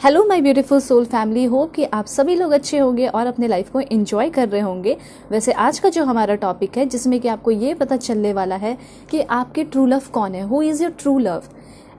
Hello my beautiful soul family, hope कि आप सभी लोग अच्छे होंगे और अपने लाइफ को एंजॉय कर रहे होंगे। वैसे आज का जो हमारा टॉपिक है जिसमें कि आपको ये पता चलने वाला है कि आपके ट्रू लव कौन है, who is your true love,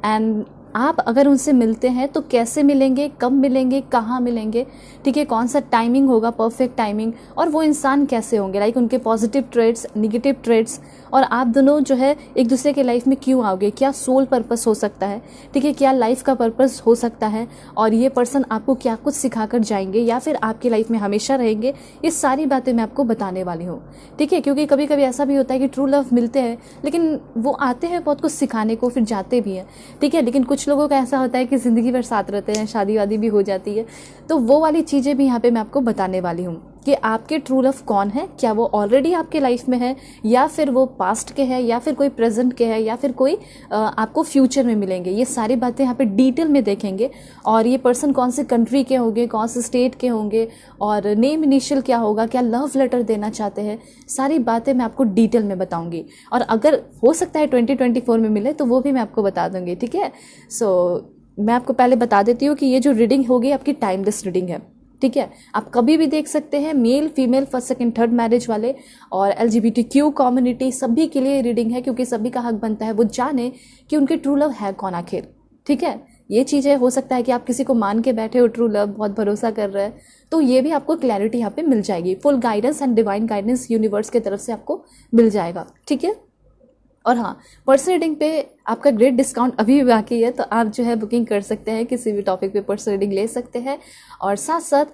and आप अगर उनसे मिलते हैं तो कैसे मिलेंगे, कब मिलेंगे, कहाँ मिलेंगे, ठीक है, कौन सा टाइमिंग होगा, परफेक्ट टाइमिंग, और वो इंसान कैसे होंगे, लाइक उनके पॉजिटिव ट्रेड्स, निगेटिव ट्रेड्स, और आप दोनों जो है एक दूसरे के लाइफ में क्यों आओगे, क्या सोल पर्पस हो सकता है, ठीक है, क्या लाइफ का पर्पस हो सकता है, और ये पर्सन आपको क्या कुछ सिखा कर जाएंगे या फिर आपकी लाइफ में हमेशा रहेंगे। ये सारी बातें मैं आपको बताने वाली हूँ, ठीक है, क्योंकि कभी कभी ऐसा भी होता है कि ट्रू लव मिलते हैं लेकिन वो आते हैं बहुत कुछ सिखाने को, फिर जाते भी हैं, ठीक है, लेकिन कुछ लोगों का ऐसा होता है कि ज़िंदगी भर साथ रहते हैं, शादी वादी भी हो जाती है। तो वो वाली चीज़ें भी यहाँ पे मैं आपको बताने वाली हूँ कि आपके ट्रू लव कौन है, क्या वो ऑलरेडी आपके लाइफ में है या फिर वो पास्ट के है या फिर कोई प्रेजेंट के है या फिर कोई आपको फ्यूचर में मिलेंगे। ये सारी बातें यहाँ पे डिटेल में देखेंगे, और ये पर्सन कौन से कंट्री के होंगे, कौन से स्टेट के होंगे, और नेम इनिशियल क्या होगा, क्या लव लेटर देना चाहते हैं, सारी बातें मैं आपको डिटेल में बताऊंगी। और अगर हो सकता है 2024 में मिले तो वो भी मैं आपको बता दूंगी, ठीक है। मैं आपको पहले बता देती हूँ कि ये जो रीडिंग होगी आपकी टाइमलेस रीडिंग है, ठीक है, आप कभी भी देख सकते हैं, male female first second third marriage वाले और LGBTQ कम्युनिटी सभी के लिए रीडिंग है, क्योंकि सभी का हक बनता है वो जाने कि उनके ट्रू लव है कौन आखिर, ठीक है। ये चीज़ें हो सकता है कि आप किसी को मान के बैठे हो, ट्रू लव बहुत भरोसा कर रहे हैं, तो ये भी आपको क्लैरिटी यहाँ पे मिल जाएगी, full guidance and divine guidance universe की तरफ से आपको मिल जाएगा, ठीक है। और हाँ, पर्सनल रीडिंग पे आपका ग्रेट डिस्काउंट अभी भी बाकी है, तो आप जो है बुकिंग कर सकते हैं, किसी भी टॉपिक पे पर्सनल रीडिंग ले सकते हैं, और साथ साथ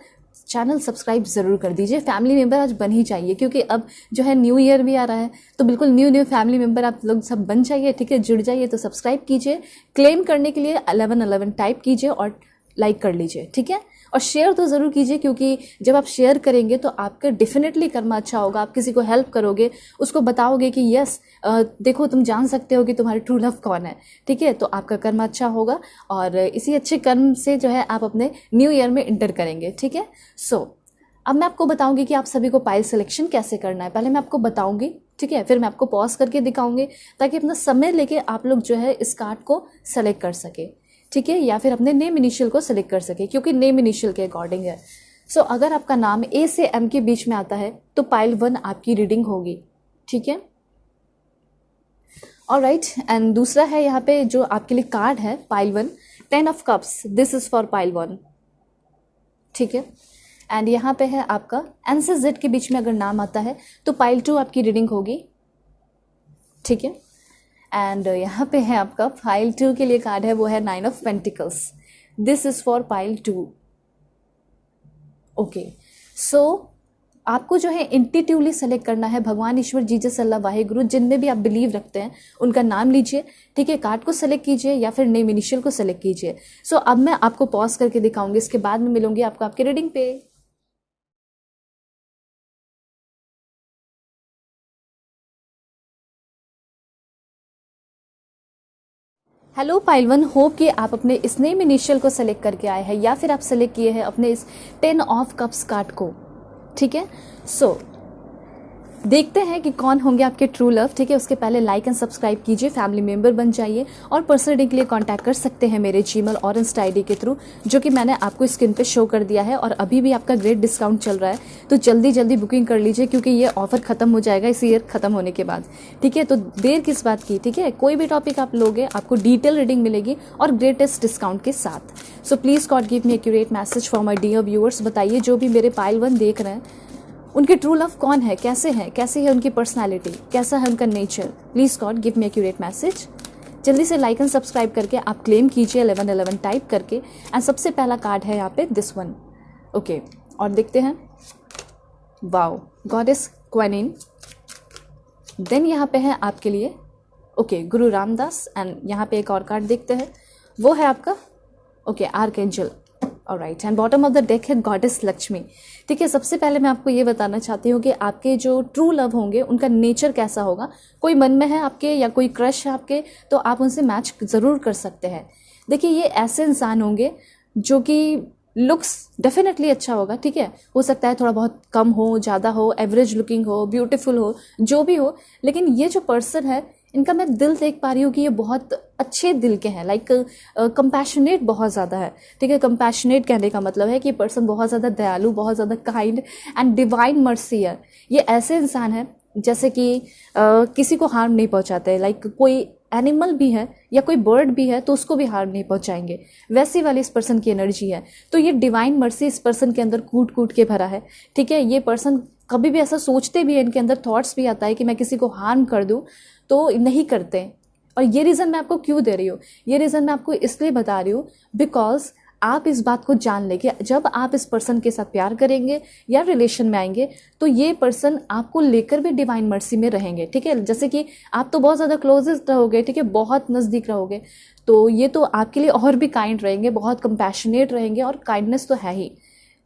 चैनल सब्सक्राइब ज़रूर कर दीजिए। फैमिली मेंबर आज बन ही चाहिए, क्योंकि अब जो है न्यू ईयर भी आ रहा है, तो बिल्कुल न्यू फैमिली मेंबर आप लोग सब बन जाइए, ठीक है, जुड़ जाइए। तो सब्सक्राइब कीजिए, क्लेम करने के लिए 1111 टाइप कीजिए और लाइक कर लीजिए, ठीक है, और शेयर तो ज़रूर कीजिए, क्योंकि जब आप शेयर करेंगे तो आपका डेफिनेटली कर्म अच्छा होगा। आप किसी को हेल्प करोगे, उसको बताओगे कि यस देखो तुम जान सकते हो कि तुम्हारे ट्रू लव कौन है, ठीक है, तो आपका कर्म अच्छा होगा, और इसी अच्छे कर्म से जो है आप अपने न्यू ईयर में इंटर करेंगे, ठीक है। अब मैं आपको बताऊंगी कि आप सभी को पाइल सिलेक्शन कैसे करना है। पहले मैं आपको बताऊंगी, ठीक है, फिर मैं आपको पॉज करके दिखाऊंगी, ताकि अपना समय लेके आप लोग जो है इस कार्ड को सेलेक्ट कर सके, ठीक है, या फिर अपने नेम इनिशियल को सिलेक्ट कर सके, क्योंकि नेम इनिशियल के अकॉर्डिंग है। अगर आपका नाम A से M के बीच में आता है तो पाइल 1 आपकी रीडिंग होगी, ठीक है, ऑलराइट। एंड दूसरा है यहाँ पे जो आपके लिए कार्ड है pile 1, 10 of cups, this is for pile 1, ठीक है। एंड यहाँ पे है आपका N से Z के बीच में अगर नाम आता है तो पाइल 2 आपकी रीडिंग होगी, ठीक है। एंड यहाँ पे है आपका पाइल 2 के लिए कार्ड है, वो है 9 of pentacles, this is for pile 2, okay. आपको जो है इंट्यूटिवली सेलेक्ट करना है भगवान, ईश्वर, जीसस, अल्लाह, वाहेगुरु, जिनमें भी आप बिलीव रखते हैं उनका नाम लीजिए, ठीक है, कार्ड को सेलेक्ट कीजिए या फिर नेम इनिशियल को सेलेक्ट कीजिए। अब मैं आपको पॉज करके दिखाऊंगी, इसके बाद में मिलूंगी आपको आपके रीडिंग पे। हेलो पाइल 1, होप कि आप अपने इस नेम इनिशियल को सेलेक्ट करके आए हैं या फिर आप सेलेक्ट किए हैं अपने इस 10 ऑफ कप्स कार्ड को, ठीक है। देखते हैं कि कौन होंगे आपके ट्रू लव, ठीक है। उसके पहले लाइक एंड सब्सक्राइब कीजिए, फैमिली मेंबर बन जाइए, और पर्सनल रीडिंग के लिए कांटेक्ट कर सकते हैं मेरे जीमेल और इंस्टा ID के थ्रू, जो कि मैंने आपको स्क्रीन पे शो कर दिया है, और अभी भी आपका ग्रेट डिस्काउंट चल रहा है, तो जल्दी बुकिंग कर लीजिए, क्योंकि ये ऑफर खत्म हो जाएगा इस ईयर खत्म होने के बाद, ठीक है। तो देर किस बात की, ठीक है, कोई भी टॉपिक आप लोगे आपको डिटेल रीडिंग मिलेगी और ग्रेटेस्ट डिस्काउंट के साथ। Please God give me accurate message for my dear viewers. बताइए जो भी मेरे पाइल 1 देख रहे हैं, उनके ट्रू लव कौन है, कैसे हैं, कैसी है उनकी पर्सनालिटी, कैसा है उनका nature. Please God give me accurate message. जल्दी से लाइक एंड सब्सक्राइब करके आप क्लेम कीजिए 1111 टाइप करके। एंड सबसे पहला कार्ड है यहाँ पे दिस वन, ओके, और देखते हैं, वाओ, गॉडेस क्वीन। देन यहाँ पे है आपके लिए, ओके, गुरु रामदास। एंड यहाँ पे एक और कार्ड देखते हैं, वो है आपका, okay, archangel, alright. And bottom of the deck है गॉडेस लक्ष्मी, ठीक है। सबसे पहले मैं आपको ये बताना चाहती हूँ कि आपके जो ट्रू लव होंगे उनका नेचर कैसा होगा। कोई मन में है आपके या कोई क्रश है आपके, तो आप उनसे मैच ज़रूर कर सकते हैं। देखिए, ये ऐसे इंसान होंगे जो कि लुक्स डेफिनेटली अच्छा होगा, ठीक है, हो सकता है थोड़ा बहुत कम हो, ज़्यादा हो, एवरेज लुकिंग हो, ब्यूटीफुल हो, जो भी हो, लेकिन ये जो पर्सन है इनका मैं दिल देख पा रही हूँ कि ये बहुत अच्छे दिल के हैं, लाइक कंपैशनेट बहुत ज़्यादा है, ठीक है। कंपैशनेट कहने का मतलब है कि पर्सन बहुत ज़्यादा दयालु, बहुत ज़्यादा काइंड एंड डिवाइन मर्सी है। ये ऐसे इंसान है जैसे कि किसी को हार्म नहीं पहुँचाते, लाइक कोई एनिमल भी है या कोई बर्ड भी है तो उसको भी हार्म नहीं पहुंचाएंगे, वैसी वाली इस पर्सन की एनर्जी है। तो ये डिवाइन मर्सी इस पर्सन के अंदर कूट कूट के भरा है, ठीक है। ये पर्सन कभी भी ऐसा सोचते भी है, इनके अंदर थॉट्स भी आता है कि मैं किसी को हार्म कर दूं, तो नहीं करते। और ये रीज़न मैं आपको क्यों दे रही हूँ, ये रीज़न मैं आपको इसलिए बता रही हूँ बिकॉज आप इस बात को जान लें कि जब आप इस पर्सन के साथ प्यार करेंगे या रिलेशन में आएंगे तो ये पर्सन आपको लेकर भी डिवाइन मर्सी में रहेंगे, ठीक है। जैसे कि आप तो बहुत ज़्यादा क्लोजेस्ट रहोगे, ठीक है, बहुत नज़दीक रहोगे, तो ये तो आपके लिए और भी काइंड रहेंगे, बहुत कंपैशनेट रहेंगे। और काइंडनेस तो है ही,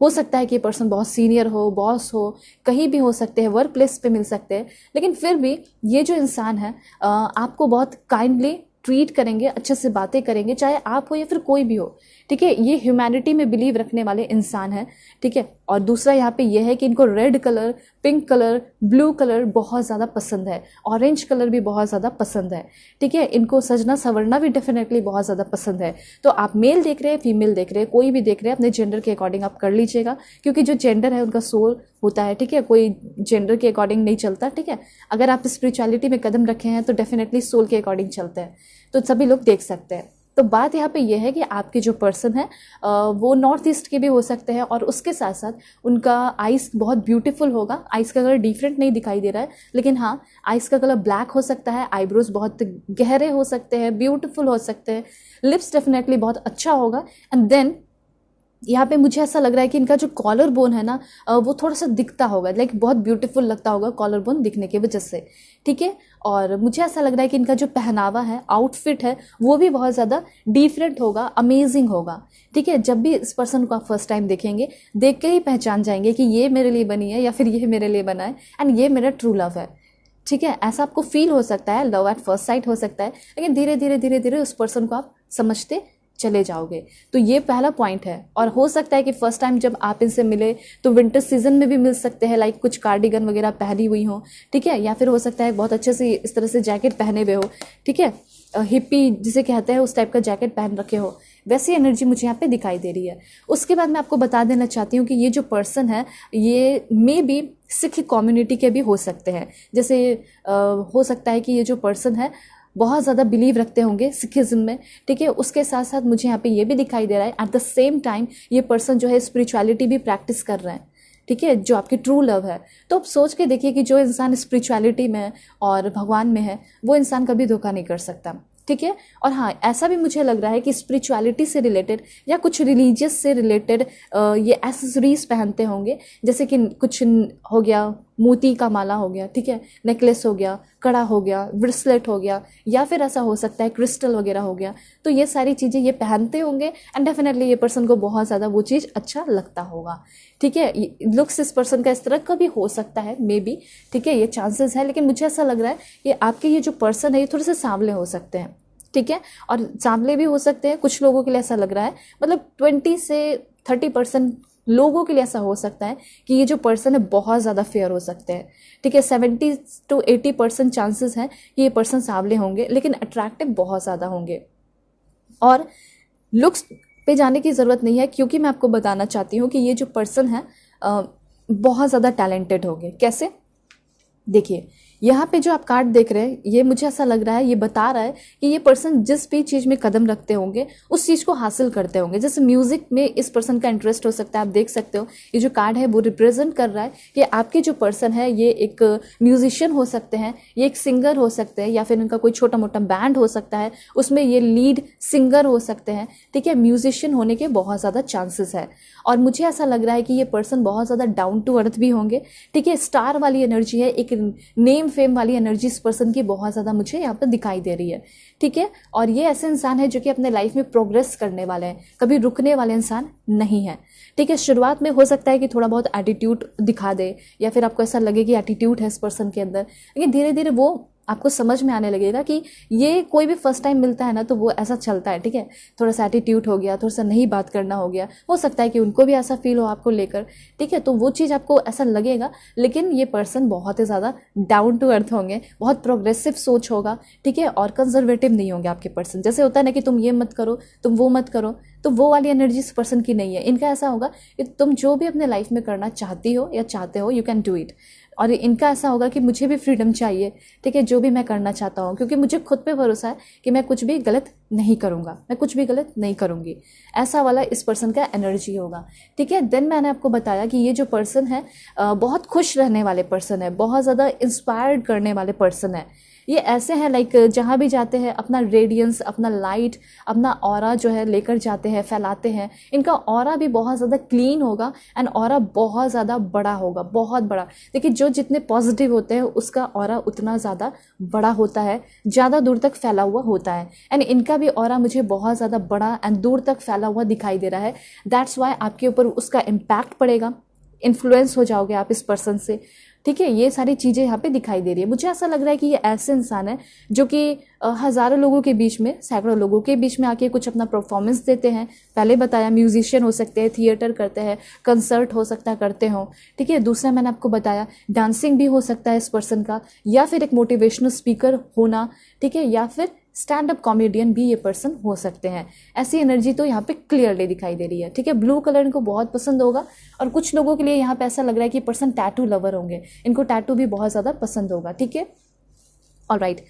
हो सकता है कि ये पर्सन बहुत सीनियर हो, बॉस हो, कहीं भी हो सकते हैं, वर्क प्लेस पे मिल सकते हैं, लेकिन फिर भी ये जो इंसान है आपको बहुत काइंडली ट्रीट करेंगे, अच्छे से बातें करेंगे, चाहे आप हो या फिर कोई भी हो, ठीक है। ये ह्यूमैनिटी में बिलीव रखने वाले इंसान हैं, ठीक है। और दूसरा यहाँ पे ये है कि इनको red colour, pink colour, blue colour बहुत ज़्यादा पसंद है, ऑरेंज कलर भी बहुत ज़्यादा पसंद है, ठीक है। इनको सजना संवरना भी डेफिनेटली बहुत ज़्यादा पसंद है। तो आप मेल देख रहे हैं, फीमेल देख रहे हैं, कोई भी देख रहे हैं, अपने जेंडर के अकॉर्डिंग आप कर लीजिएगा, क्योंकि जो जेंडर है उनका सोल होता है, ठीक है, कोई जेंडर के अकॉर्डिंग नहीं चलता, ठीक है। अगर आप स्पिरिचुअलिटी में कदम रखे हैं तो डेफिनेटली सोल के अकॉर्डिंग चलते हैं, तो सभी लोग देख सकते हैं। तो बात यहाँ पे ये है कि आपके जो पर्सन है वो नॉर्थ ईस्ट के भी हो सकते हैं, और उसके साथ साथ उनका आइस बहुत ब्यूटीफुल होगा। आइस का कलर डिफरेंट नहीं दिखाई दे रहा है, लेकिन हाँ, आइस का कलर ब्लैक हो सकता है, आईब्रोज बहुत गहरे हो सकते हैं, ब्यूटीफुल हो सकते हैं, लिप्स डेफिनेटली बहुत अच्छा होगा। एंड देन यहाँ पे मुझे ऐसा लग रहा है कि इनका जो कॉलर बोन है ना वो थोड़ा सा दिखता होगा, लाइक बहुत ब्यूटीफुल लगता होगा कॉलर बोन दिखने की वजह से, ठीक है। और मुझे ऐसा लग रहा है कि इनका जो पहनावा है, आउटफिट है, वो भी बहुत ज़्यादा डिफरेंट होगा, अमेजिंग होगा, ठीक है। जब भी इस पर्सन को आप फर्स्ट टाइम देखेंगे, देख के ही पहचान जाएंगे कि ये मेरे लिए बनी है या फिर ये मेरे लिए बना है, एंड ये मेरा ट्रू लव है, ठीक है। ऐसा आपको फील हो सकता है, लव एट फर्स्ट साइट हो सकता है, लेकिन धीरे धीरे धीरे धीरे उस पर्सन को आप समझते चले जाओगे। तो ये पहला पॉइंट है। और हो सकता है कि फर्स्ट टाइम जब आप इनसे मिले तो विंटर सीजन में भी मिल सकते हैं, लाइक कुछ कार्डिगन वगैरह पहनी हुई हो, ठीक है, या फिर हो सकता है बहुत अच्छे से इस तरह से जैकेट पहने हुए हो, ठीक है, हिप्पी जिसे कहते हैं उस टाइप का जैकेट पहन रखे हो, वैसी एनर्जी मुझे यहाँ पे दिखाई दे रही है। उसके बाद मैं आपको बता देना चाहती हूँ कि ये जो पर्सन है ये मे बी सिख कम्युनिटी के भी हो सकते हैं। जैसे हो सकता है कि ये जो पर्सन है बहुत ज़्यादा बिलीव रखते होंगे सिखिज्म में, ठीक है। उसके साथ साथ मुझे यहाँ पे ये भी दिखाई दे रहा है एट द सेम टाइम ये पर्सन जो है स्पिरिचुअलिटी भी प्रैक्टिस कर रहे हैं, ठीक है, जो आपकी ट्रू लव है। तो आप सोच के देखिए कि जो इंसान स्पिरिचुअलिटी में है और भगवान में है वो इंसान कभी धोखा नहीं कर सकता, ठीक है। और हाँ, ऐसा भी मुझे लग रहा है कि स्पिरिचुअलिटी से रिलेटेड या कुछ रिलीजियस से रिलेटेड ये एसेसरीज पहनते होंगे, जैसे कि कुछ हो गया, मोती का माला हो गया, ठीक है, नेकलेस हो गया, कड़ा हो गया, ब्रेसलेट हो गया, या फिर ऐसा हो सकता है क्रिस्टल वगैरह हो गया। तो ये सारी चीज़ें ये पहनते होंगे एंड डेफिनेटली ये पर्सन को बहुत ज़्यादा वो चीज़ अच्छा लगता होगा, ठीक है। लुक्स इस पर्सन का इस तरह का भी हो सकता है मे बी, ठीक है, ये चांसेस है। लेकिन मुझे ऐसा लग रहा है कि आपके ये जो पर्सन है ये थोड़े से सांवले हो सकते हैं, ठीक है, और सांवले भी हो सकते हैं। कुछ लोगों के लिए ऐसा लग रहा है, मतलब 20 से 30% लोगों के लिए ऐसा हो सकता है कि ये जो पर्सन है बहुत ज़्यादा फेयर हो सकते हैं, ठीक है। 70 to 80% चांसेस हैं कि ये पर्सन सांवले होंगे, लेकिन अट्रैक्टिव बहुत ज़्यादा होंगे। और लुक्स पे जाने की ज़रूरत नहीं है, क्योंकि मैं आपको बताना चाहती हूँ कि ये जो पर्सन है बहुत ज़्यादा टैलेंटेड होंगे। कैसे? देखिए, यहाँ पे जो आप कार्ड देख रहे हैं ये मुझे ऐसा लग रहा है, ये बता रहा है कि ये पर्सन जिस भी चीज़ में कदम रखते होंगे उस चीज़ को हासिल करते होंगे। जैसे म्यूज़िक में इस पर्सन का इंटरेस्ट हो सकता है, आप देख सकते हो ये जो कार्ड है वो रिप्रेजेंट कर रहा है कि आपके जो पर्सन है ये एक म्यूजिशियन हो सकते हैं, ये एक सिंगर हो सकते हैं, या फिर उनका कोई छोटा मोटा बैंड हो सकता है, उसमें ये लीड सिंगर हो सकते हैं, ठीक है। म्यूजिशियन होने के बहुत ज़्यादा चांसेस है। और मुझे ऐसा लग रहा है कि ये पर्सन बहुत ज़्यादा डाउन टू अर्थ भी होंगे, ठीक है। स्टार वाली एनर्जी है, एक नेम फेम वाली एनर्जी इस पर्सन की बहुत ज़्यादा मुझे यहाँ पर दिखाई दे रही है, ठीक है। और ये ऐसे इंसान है जो कि अपने लाइफ में प्रोग्रेस करने वाले हैं, कभी रुकने वाले इंसान नहीं है, ठीक है। शुरुआत में हो सकता है कि थोड़ा बहुत एटीट्यूड दिखा दे, या फिर आपको ऐसा लगे कि एटीट्यूड है इस पर्सन के अंदर, लेकिन धीरे धीरे वो आपको समझ में आने लगेगा कि ये कोई भी फर्स्ट टाइम मिलता है ना तो वो ऐसा चलता है, ठीक है, थोड़ा सा एटीट्यूड हो गया, थोड़ा सा नहीं बात करना हो गया, हो सकता है कि उनको भी ऐसा फील हो आपको लेकर, ठीक है, तो वो चीज़ आपको ऐसा लगेगा। लेकिन ये पर्सन बहुत ही ज़्यादा डाउन टू अर्थ होंगे, बहुत प्रोग्रेसिव सोच होगा, ठीक है, और कंजर्वेटिव नहीं होंगे आपके पर्सन। जैसे होता है ना कि तुम ये मत करो, तुम वो मत करो, तो वो वाली एनर्जी इस पर्सन की नहीं है। इनका ऐसा होगा कि तुम जो भी अपने लाइफ में करना चाहती हो या चाहते हो, यू कैन डू इट। और इनका ऐसा होगा कि मुझे भी फ्रीडम चाहिए, ठीक है, जो भी मैं करना चाहता हूँ, क्योंकि मुझे खुद पे भरोसा है कि मैं कुछ भी गलत नहीं करूँगा, मैं कुछ भी गलत नहीं करूँगी। ऐसा वाला इस पर्सन का एनर्जी होगा, ठीक है। देन मैंने आपको बताया कि ये जो पर्सन है बहुत खुश रहने वाले पर्सन है, बहुत ज़्यादा इंस्पायर्ड करने वाले पर्सन है। ये ऐसे हैं लाइक जहाँ भी जाते हैं अपना रेडियंस, अपना लाइट, अपना ऑरा जो है लेकर जाते हैं, फैलाते हैं। इनका ऑरा भी बहुत ज़्यादा क्लीन होगा एंड ऑरा बहुत ज़्यादा बड़ा होगा, बहुत बड़ा। देखिए जो जितने पॉजिटिव होते हैं उसका ऑरा उतना ज़्यादा बड़ा होता है, ज़्यादा दूर तक फैला हुआ होता है। एंड इनका भी ऑरा मुझे बहुत ज़्यादा बड़ा एंड दूर तक फैला हुआ दिखाई दे रहा है। दैट्स वाई आपके ऊपर उसका इम्पैक्ट पड़ेगा, इन्फ्लुएंस हो जाओगे आप इस पर्सन से, ठीक है। ये सारी चीज़ें यहाँ पे दिखाई दे रही है। मुझे ऐसा लग रहा है कि ये ऐसे इंसान है जो कि हज़ारों लोगों के बीच में, सैकड़ों लोगों के बीच में आके कुछ अपना परफॉर्मेंस देते हैं। पहले बताया म्यूजिशियन हो सकते हैं, थिएटर करते हैं, कंसर्ट हो सकता है करते हो, ठीक है। दूसरा मैंने आपको बताया डांसिंग भी हो सकता है इस पर्सन का, या फिर एक मोटिवेशनल स्पीकर होना, ठीक है, या फिर स्टैंड अप कॉमेडियन भी ये पर्सन हो सकते हैं। ऐसी एनर्जी तो यहाँ पे क्लियरली दिखाई दे रही है, ठीक है। ब्लू कलर इनको बहुत पसंद होगा और कुछ लोगों के लिए यहाँ पे ऐसा लग रहा है कि पर्सन टैटू लवर होंगे, इनको टैटू भी बहुत ज़्यादा पसंद होगा, ठीक है। ऑलराइट,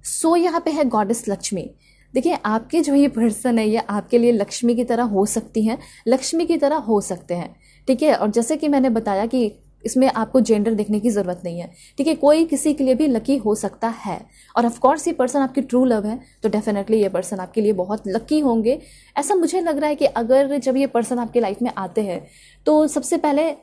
सो यहाँ पे है गॉडेस लक्ष्मी। देखिए आपके जो ये पर्सन है ये आपके लिए लक्ष्मी की तरह हो सकती हैं, लक्ष्मी की तरह हो सकते हैं, ठीक है। और जैसे कि मैंने बताया कि इसमें आपको जेंडर देखने की ज़रूरत नहीं है, ठीक है, कोई किसी के लिए भी लकी हो सकता है। और ऑफ कोर्स ये पर्सन आपकी ट्रू लव है तो डेफिनेटली ये पर्सन आपके लिए बहुत लकी होंगे। ऐसा मुझे लग रहा है कि अगर जब ये पर्सन आपके लाइफ में आते हैं तो सबसे पहले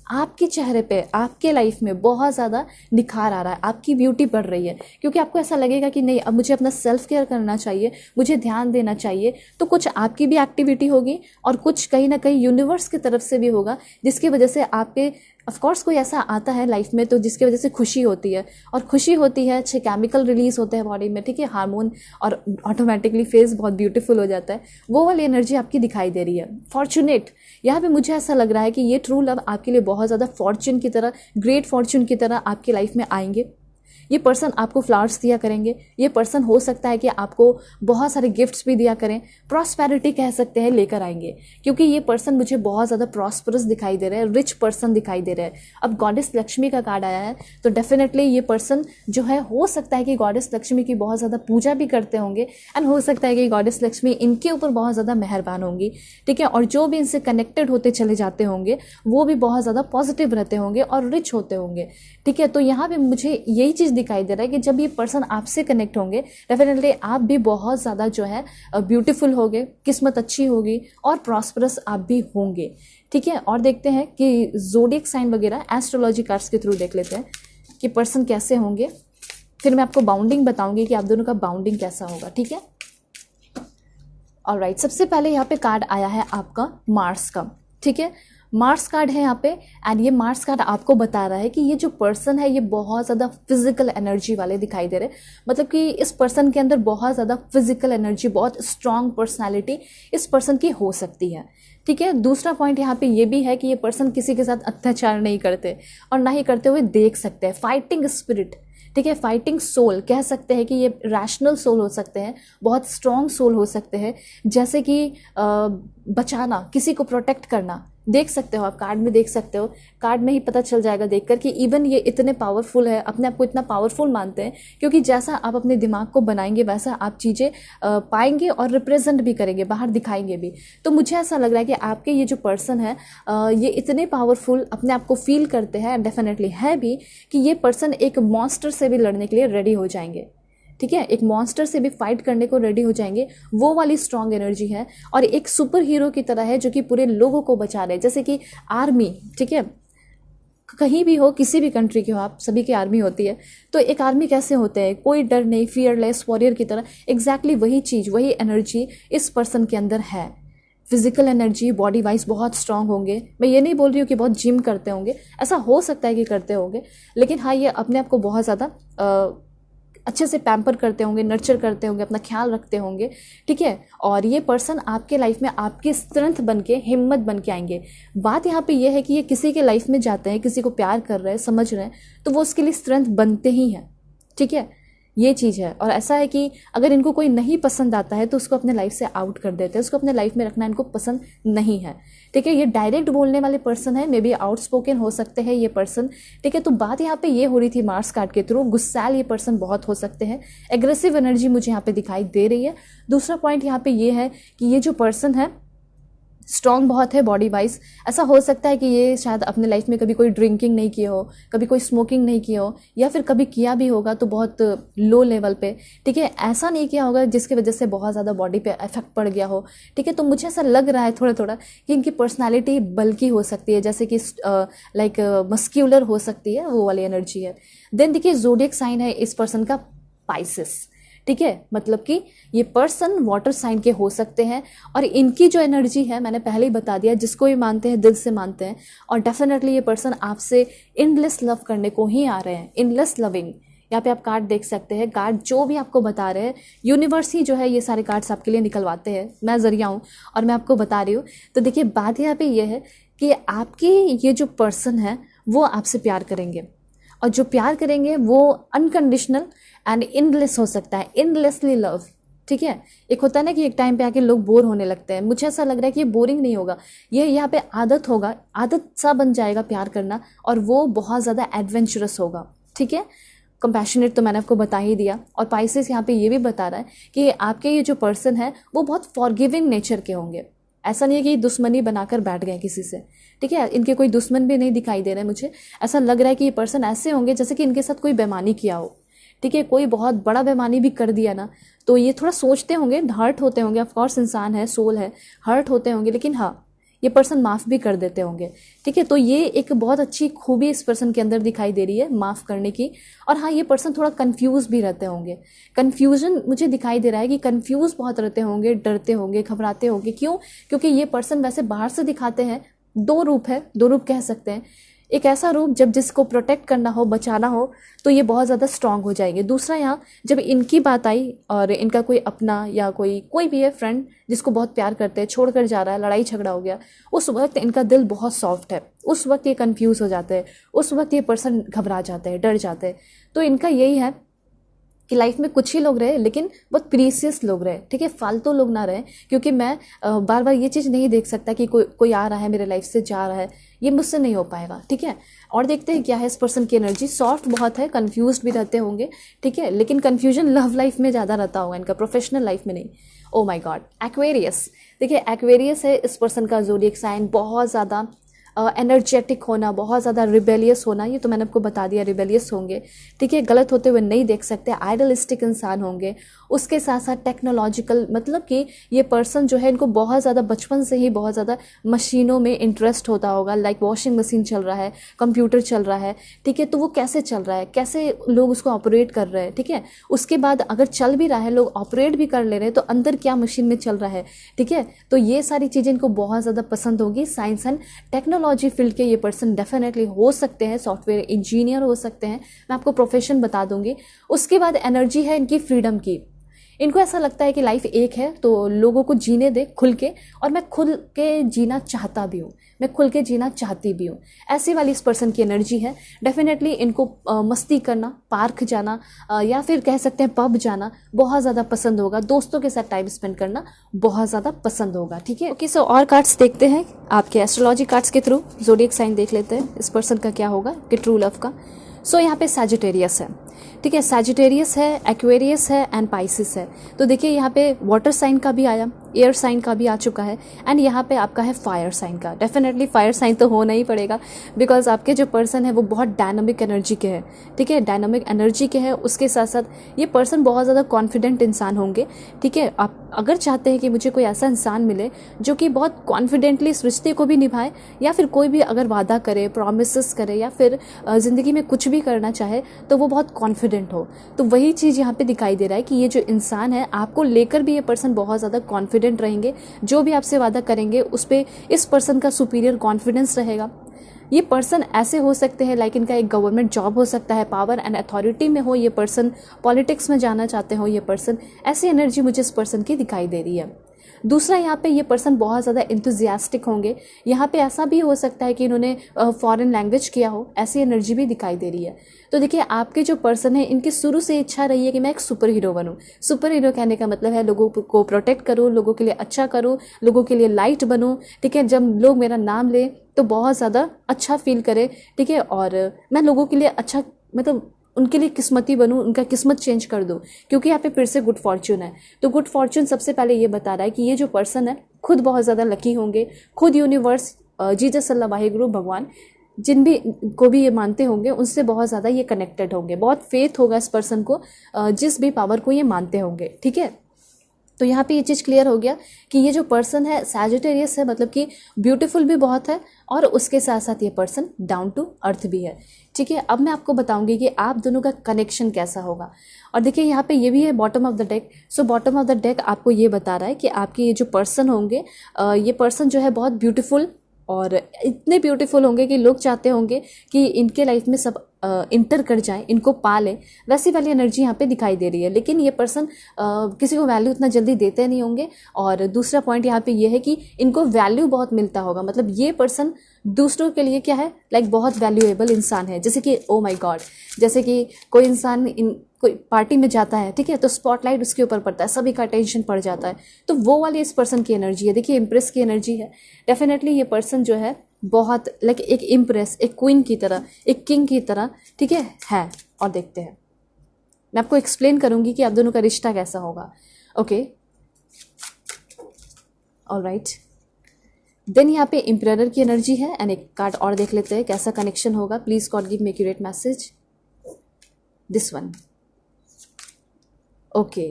आपके चेहरे पे, आपके लाइफ में बहुत ज़्यादा निखार आ रहा है, आपकी ब्यूटी बढ़ रही है, क्योंकि आपको ऐसा लगेगा कि नहीं अब मुझे अपना सेल्फ केयर करना चाहिए, मुझे ध्यान देना चाहिए। तो कुछ आपकी भी एक्टिविटी होगी और कुछ कहीं ना कहीं यूनिवर्स की तरफ से भी होगा, जिसकी वजह से आपके ऑफकोर्स कोई ऐसा आता है लाइफ में तो जिसकी वजह से खुशी होती है, और खुशी होती है, अच्छे केमिकल रिलीज होते हैं बॉडी में, ठीक है, हार्मोन, और ऑटोमेटिकली फेस बहुत ब्यूटीफुल हो जाता है। वो वाली एनर्जी आपकी दिखाई दे रही है। फॉर्चुनेट, यहाँ पे मुझे ऐसा लग रहा है कि ये ट्रू लव आपके लिए बहुत ज़्यादा फॉर्चून की तरह, ग्रेट फॉर्चून की तरह आपकी लाइफ में आएंगे। ये पर्सन आपको फ्लावर्स दिया करेंगे, ये पर्सन हो सकता है कि आपको बहुत सारे गिफ्ट्स भी दिया करें, प्रॉस्पेरिटी कह सकते हैं लेकर आएंगे, क्योंकि ये पर्सन मुझे बहुत ज़्यादा प्रॉस्परस दिखाई दे रहा है, रिच पर्सन दिखाई दे रहा है। अब गॉडेस लक्ष्मी का कार्ड आया है तो डेफिनेटली ये पर्सन जो है हो सकता है कि गॉडेस लक्ष्मी की बहुत ज़्यादा पूजा भी करते होंगे एंड हो सकता है कि गॉडेस लक्ष्मी इनके ऊपर बहुत ज़्यादा मेहरबान होंगी, ठीक है, और जो भी इनसे कनेक्टेड होते चले जाते होंगे वो भी बहुत ज़्यादा पॉजिटिव रहते होंगे और रिच होते होंगे, ठीक है। तो यहाँ पे मुझे यही चीज़ दिखाई दे रहा है कि जब ये पर्सन आपसे कनेक्ट होंगे डेफिनेटली आप भी बहुत ज़्यादा जो है ब्यूटीफुल होगे, किस्मत अच्छी होगी और प्रॉस्परस आप भी होंगे, ठीक है। और देखते हैं कि ज़ोडिएक साइन वगैरह एस्ट्रोलॉजी कार्ड्स के थ्रू देख लेते हैं कि पर्सन कैसे होंगे, फिर मैं आपको बाउंडिंग बताऊंगी कि आप दोनों का बाउंडिंग कैसा होगा, ठीक है। ऑलराइट, सबसे पहले यहाँ पे कार्ड आया है आपका मार्स का, ठीक है, मार्स कार्ड है यहाँ पे। एंड ये मार्स कार्ड आपको बता रहा है कि ये जो पर्सन है ये बहुत ज़्यादा फिजिकल एनर्जी वाले दिखाई दे रहे हैं, मतलब कि इस पर्सन के अंदर बहुत ज़्यादा फिजिकल एनर्जी, बहुत स्ट्रांग पर्सनालिटी इस पर्सन की हो सकती है, ठीक है। दूसरा पॉइंट यहाँ पे ये भी है कि ये पर्सन किसी के साथ अत्याचार नहीं करते और ना ही करते हुए देख सकते हैं। फाइटिंग स्पिरिट, ठीक है, फाइटिंग सोल कह सकते हैं कि ये रैशनल सोल हो सकते हैं, बहुत स्ट्रॉन्ग सोल हो सकते हैं, जैसे कि बचाना, किसी को प्रोटेक्ट करना। देख सकते हो आप कार्ड में, देख सकते हो कार्ड में ही पता चल जाएगा देखकर कि इवन ये इतने पावरफुल है, अपने आप को इतना पावरफुल मानते हैं, क्योंकि जैसा आप अपने दिमाग को बनाएंगे वैसा आप चीज़ें पाएंगे और रिप्रेजेंट भी करेंगे, बाहर दिखाएंगे भी। तो मुझे ऐसा लग रहा है कि आपके ये जो पर्सन है ये इतने पावरफुल अपने आप को फील करते हैं, डेफिनेटली है भी, कि ये पर्सन एक मॉन्स्टर से भी लड़ने के लिए रेडी हो जाएंगे, ठीक है, एक मॉन्स्टर से भी फाइट करने को रेडी हो जाएंगे। वो वाली स्ट्रॉन्ग एनर्जी है और एक सुपर हीरो की तरह है जो कि पूरे लोगों को बचा रहे हैं, जैसे कि आर्मी, ठीक है, कहीं भी हो, किसी भी कंट्री के हो आप, सभी की आर्मी होती है। तो एक आर्मी कैसे होते हैं, कोई डर नहीं, फियरलेस वॉरियर की तरह, एग्जैक्टली वही चीज़, वही एनर्जी इस पर्सन के अंदर है। फिजिकल एनर्जी, बॉडी वाइज बहुत स्ट्रांग होंगे। मैं ये नहीं बोल रही हूँ कि बहुत जिम करते होंगे, ऐसा हो सकता है कि करते होंगे, लेकिन हाँ ये अपने आप को बहुत ज़्यादा अच्छे से पैम्पर करते होंगे, नर्चर करते होंगे, अपना ख्याल रखते होंगे, ठीक है। और ये पर्सन आपके लाइफ में आपकी स्ट्रेंथ बन के, हिम्मत बन के आएंगे। बात यहाँ पे ये है कि ये किसी के लाइफ में जाते हैं, किसी को प्यार कर रहे हैं, समझ रहे हैं, तो वो उसके लिए स्ट्रेंथ बनते ही हैं, ठीक है। ये चीज़ है। और ऐसा है कि अगर इनको कोई नहीं पसंद आता है तो उसको अपने लाइफ से आउट कर देते हैं, उसको अपने लाइफ में रखना इनको पसंद नहीं है, ठीक है। ये डायरेक्ट बोलने वाले पर्सन है, मे बी आउटस्पोकन हो सकते हैं ये पर्सन, ठीक है। तो बात यहाँ पे ये हो रही थी मार्स कार्ड के थ्रू, गुस्सैल ये पर्सन बहुत हो सकते हैं, एग्रेसिव एनर्जी मुझे यहाँ पे दिखाई दे रही है। दूसरा पॉइंट यहाँ पे ये है कि ये जो पर्सन है स्ट्रॉन्ग बहुत है बॉडी वाइज। ऐसा हो सकता है कि ये शायद अपने लाइफ में कभी कोई ड्रिंकिंग नहीं किया हो, कभी कोई स्मोकिंग नहीं किया हो, या फिर कभी किया भी होगा तो बहुत लो लेवल पे, ठीक है। ऐसा नहीं किया होगा जिसकी वजह से बहुत ज़्यादा बॉडी पे इफेक्ट पड़ गया हो, ठीक है। तो मुझे ऐसा लग रहा है थोड़ा थोड़ा कि इनकी पर्सनैलिटी बल्कि हो सकती है, जैसे कि लाइक मस्क्यूलर हो सकती है, वो वाली एनर्जी है। देन देखिए ज़ोडिएक साइन है इस पर्सन का पाइसेस, ठीक है। मतलब कि ये पर्सन वाटर साइन के हो सकते हैं, और इनकी जो एनर्जी है मैंने पहले ही बता दिया, जिसको भी मानते हैं दिल से मानते हैं, और डेफिनेटली ये पर्सन आपसे इनलेस लव करने को ही आ रहे हैं, इनलेस लविंग। यहाँ पे आप कार्ड देख सकते हैं, कार्ड जो भी आपको बता रहे हैं, यूनिवर्स ही जो है ये सारे कार्ड्स आपके लिए निकलवाते हैं, मैं जरिया हूँ और मैं आपको बता रही हूँ। तो देखिए बात यहाँ पे ये है कि आपके ये जो पर्सन है वो आपसे प्यार करेंगे, और जो प्यार करेंगे वो अनकंडीशनल एंड इनलेस हो सकता है, इनलेसली लव, ठीक है। एक होता है ना कि एक टाइम पे आके लोग बोर होने लगते हैं, मुझे ऐसा लग रहा है कि ये बोरिंग नहीं होगा, ये यहाँ पे आदत होगा, आदत सा बन जाएगा प्यार करना, और वो बहुत ज़्यादा एडवेंचरस होगा, ठीक है। कंपैशनेट तो मैंने आपको बता ही दिया। और पाइसेस यहाँ पे ये भी बता रहा है कि आपके ये जो पर्सन है वो बहुत फॉरगिविंग नेचर के होंगे। ऐसा नहीं है कि दुश्मनी बनाकर बैठ गए किसी से, ठीक है। इनके कोई दुश्मन भी नहीं दिखाई दे रहे, मुझे ऐसा लग रहा है कि ये पर्सन ऐसे होंगे जैसे कि इनके साथ कोई बेईमानी किया हो, ठीक है। कोई बहुत बड़ा बेईमानी भी कर दिया ना, तो ये थोड़ा सोचते होंगे, हर्ट होते होंगे, ऑफकोर्स इंसान है, सोल है, हर्ट होते होंगे, लेकिन हाँ ये पर्सन माफ़ भी कर देते होंगे, ठीक है। तो ये एक बहुत अच्छी खूबी इस पर्सन के अंदर दिखाई दे रही है, माफ़ करने की। और हाँ ये पर्सन थोड़ा कंफ्यूज भी रहते होंगे, कन्फ्यूजन मुझे दिखाई दे रहा है कि कंफ्यूज बहुत रहते होंगे, डरते होंगे, घबराते होंगे। क्यों? क्योंकि ये पर्सन वैसे बाहर से दिखाते हैं, दो रूप है, दो रूप कह सकते हैं। एक ऐसा रूप जब जिसको प्रोटेक्ट करना हो, बचाना हो, तो ये बहुत ज़्यादा स्ट्रांग हो जाएंगे। दूसरा यहाँ जब इनकी बात आई और इनका कोई अपना या कोई भी है फ्रेंड जिसको बहुत प्यार करते हैं, छोड़कर जा रहा है, लड़ाई झगड़ा हो गया, उस वक्त इनका दिल बहुत सॉफ्ट है, उस वक्त ये कंफ्यूज हो जाते हैं, उस वक्त ये पर्सन घबरा जाते हैं, डर जाते हैं। तो इनका यही है कि लाइफ में कुछ ही लोग रहे लेकिन बहुत प्रीसियस लोग रहे, ठीक है, फालतू लोग ना रहे। क्योंकि मैं बार बार ये चीज़ नहीं देख सकता कि कोई आ रहा है मेरे लाइफ से जा रहा है, ये मुझसे नहीं हो पाएगा, ठीक है। और देखते हैं क्या है इस पर्सन की एनर्जी। सॉफ्ट बहुत है, कंफ्यूज भी रहते होंगे, ठीक है, लेकिन कंफ्यूजन लव लाइफ में ज़्यादा रहता होगा इनका, प्रोफेशनल लाइफ में नहीं। Oh my God, Aquarius. देखिए एक्वेरियस है इस पर्सन का ज़ोडिएक साइन, बहुत ज़्यादा एनर्जेटिक होना, बहुत ज़्यादा रिबेलियस होना, ये तो मैंने आपको बता दिया, रिबेलियस होंगे, ठीक है, गलत होते हुए नहीं देख सकते, आइडलिस्टिक इंसान होंगे। उसके साथ साथ टेक्नोलॉजिकल, मतलब कि ये पर्सन जो है इनको बहुत ज़्यादा बचपन से ही बहुत ज़्यादा मशीनों में इंटरेस्ट होता होगा, लाइक वॉशिंग मशीन चल रहा है, कंप्यूटर चल रहा है, ठीक है, तो वो कैसे चल रहा है, कैसे लोग उसको ऑपरेट कर रहे हैं, ठीक है। उसके बाद अगर चल भी रहा है, लोग ऑपरेट भी कर ले रहे हैं, तो अंदर क्या मशीन में चल रहा है, ठीक है। तो ये सारी चीज़ें इनको बहुत ज़्यादा पसंद होगी। साइंस एंड टेक्नोलॉजी फील्ड के ये पर्सन डेफिनेटली हो सकते हैं, सॉफ्टवेयर इंजीनियर हो सकते हैं, मैं आपको प्रोफेशन बता दूंगी। उसके बाद एनर्जी है इनकी फ्रीडम की। इनको ऐसा लगता है कि लाइफ एक है तो लोगों को जीने दे खुल के, और मैं खुल के जीना चाहता भी हूँ, मैं खुल के जीना चाहती भी हूँ, ऐसी वाली इस पर्सन की एनर्जी है। डेफिनेटली इनको मस्ती करना, पार्क जाना, या फिर कह सकते हैं पब जाना बहुत ज़्यादा पसंद होगा, दोस्तों के साथ टाइम स्पेंड करना बहुत ज़्यादा पसंद होगा, ठीक है। ओके, सो और कार्ड्स देखते हैं आपके एस्ट्रोलॉजी कार्ड्स के थ्रू, ज़ोडिएक साइन देख लेते हैं इस पर्सन का क्या होगा कि ट्रू लव का। सो यहाँ पे सैजिटेरियस है, ठीक है, सैजिटेरियस है, एक्वेरियस है एंड पाइसिस है। तो देखिए यहाँ पे वाटर साइन का भी आया, एयर साइन का भी आ चुका है, एंड यहाँ पे आपका है फायर साइन का। डेफिनेटली फायर साइन तो होना ही पड़ेगा, बिकॉज आपके जो पर्सन है वो बहुत डायनामिक एनर्जी के हैं, ठीक है, डायनामिक एनर्जी के हैं। उसके साथ साथ ये पर्सन बहुत ज़्यादा कॉन्फिडेंट इंसान होंगे, ठीक है। आप अगर चाहते हैं कि मुझे कोई ऐसा इंसान मिले जो कि बहुत कॉन्फिडेंटली इस रिश्ते को भी निभाए, या फिर कोई भी अगर वादा करे, प्रॉमिसेस करे, या फिर ज़िंदगी में कुछ भी करना चाहे तो वो बहुत कॉन्फिडेंट हो, तो वही चीज़ यहाँ पे दिखाई दे रहा है कि ये जो इंसान है आपको लेकर भी ये पर्सन बहुत ज़्यादा कॉन्फिडेंट रहेंगे। जो भी आपसे वादा करेंगे उस पर इस पर्सन का सुपीरियर कॉन्फिडेंस रहेगा, ये पर्सन ऐसे हो सकते हैं लाइक इनका एक गवर्नमेंट जॉब हो सकता है, पावर एंड अथॉरिटी में हो ये पर्सन, पॉलिटिक्स में जाना चाहते हो ये पर्सन, ऐसी एनर्जी मुझे इस पर्सन की दिखाई दे रही है। दूसरा, यहाँ पे ये पर्सन बहुत ज़्यादा इंथुजियास्टिक होंगे। यहाँ पे ऐसा भी हो सकता है कि इन्होंने फॉरेन लैंग्वेज किया हो, ऐसी एनर्जी भी दिखाई दे रही है। तो देखिए, आपके जो पर्सन है इनकी शुरू से इच्छा रही है कि मैं एक सुपर हीरो बनूं। सुपर हीरो कहने का मतलब है लोगों को प्रोटेक्ट करूं, लोगों के लिए अच्छा करूं, लोगों के लिए लाइट बनूं, ठीक है। जब लोग मेरा नाम ले तो बहुत ज़्यादा अच्छा फील करे, ठीक है। और मैं लोगों के लिए अच्छा, मतलब उनके लिए किस्मती बनूं, उनका किस्मत चेंज कर दूं, क्योंकि यहाँ पे फिर से गुड फॉर्च्यून है। तो गुड फॉर्च्यून सबसे पहले ये बता रहा है कि ये जो पर्सन है खुद बहुत ज़्यादा लकी होंगे, खुद यूनिवर्स, जीसस अल्लाह वाहिगुरु भगवान, जिन भी को भी ये मानते होंगे उनसे बहुत ज़्यादा ये कनेक्टेड होंगे, बहुत फेथ होगा इस पर्सन को, जिस भी पावर को ये मानते होंगे, ठीक है। तो यहाँ पे ये चीज़ क्लियर हो गया कि ये जो पर्सन है सैजिटेरियस है, मतलब कि ब्यूटीफुल भी बहुत है और उसके साथ साथ ये पर्सन डाउन टू अर्थ भी है, ठीक है। अब मैं आपको बताऊंगी कि आप दोनों का कनेक्शन कैसा होगा। और देखिए, यहाँ पे ये भी है bottom of the deck. So bottom of the deck आपको ये बता रहा है कि आपके ये जो पर्सन होंगे, ये पर्सन जो है बहुत ब्यूटीफुल, और इतने ब्यूटीफुल होंगे कि लोग चाहते होंगे कि इनके लाइफ में सब इंटर कर जाएं, इनको पा लें, वैसी वाली एनर्जी यहाँ पे दिखाई दे रही है। लेकिन ये पर्सन किसी को वैल्यू उतना जल्दी देते नहीं होंगे। और दूसरा पॉइंट यहाँ पे ये है कि इनको वैल्यू बहुत मिलता होगा, मतलब ये पर्सन दूसरों के लिए क्या है, लाइक बहुत वैल्यूएबल इंसान है। जैसे कि ओ माय गॉड, जैसे कि कोई इंसान कोई पार्टी में जाता है, ठीक है, तो स्पॉटलाइट उसके ऊपर पड़ता है, सभी का अटेंशन पड़ जाता है, तो वो वाली इस पर्सन की एनर्जी है। देखिए, इम्प्रेस की एनर्जी है। डेफिनेटली ये पर्सन जो है बहुत लाइक एक इम्प्रेस, एक क्वीन की तरह, एक किंग की तरह, ठीक है। और देखते हैं, मैं आपको एक्सप्लेन करूंगी कि आप दोनों का रिश्ता कैसा होगा। Okay, alright. देन यहाँ पे एम्परर की एनर्जी है, एंड एक कार्ड और देख लेते हैं कैसा कनेक्शन होगा। Please God give me accurate message, this one. Okay,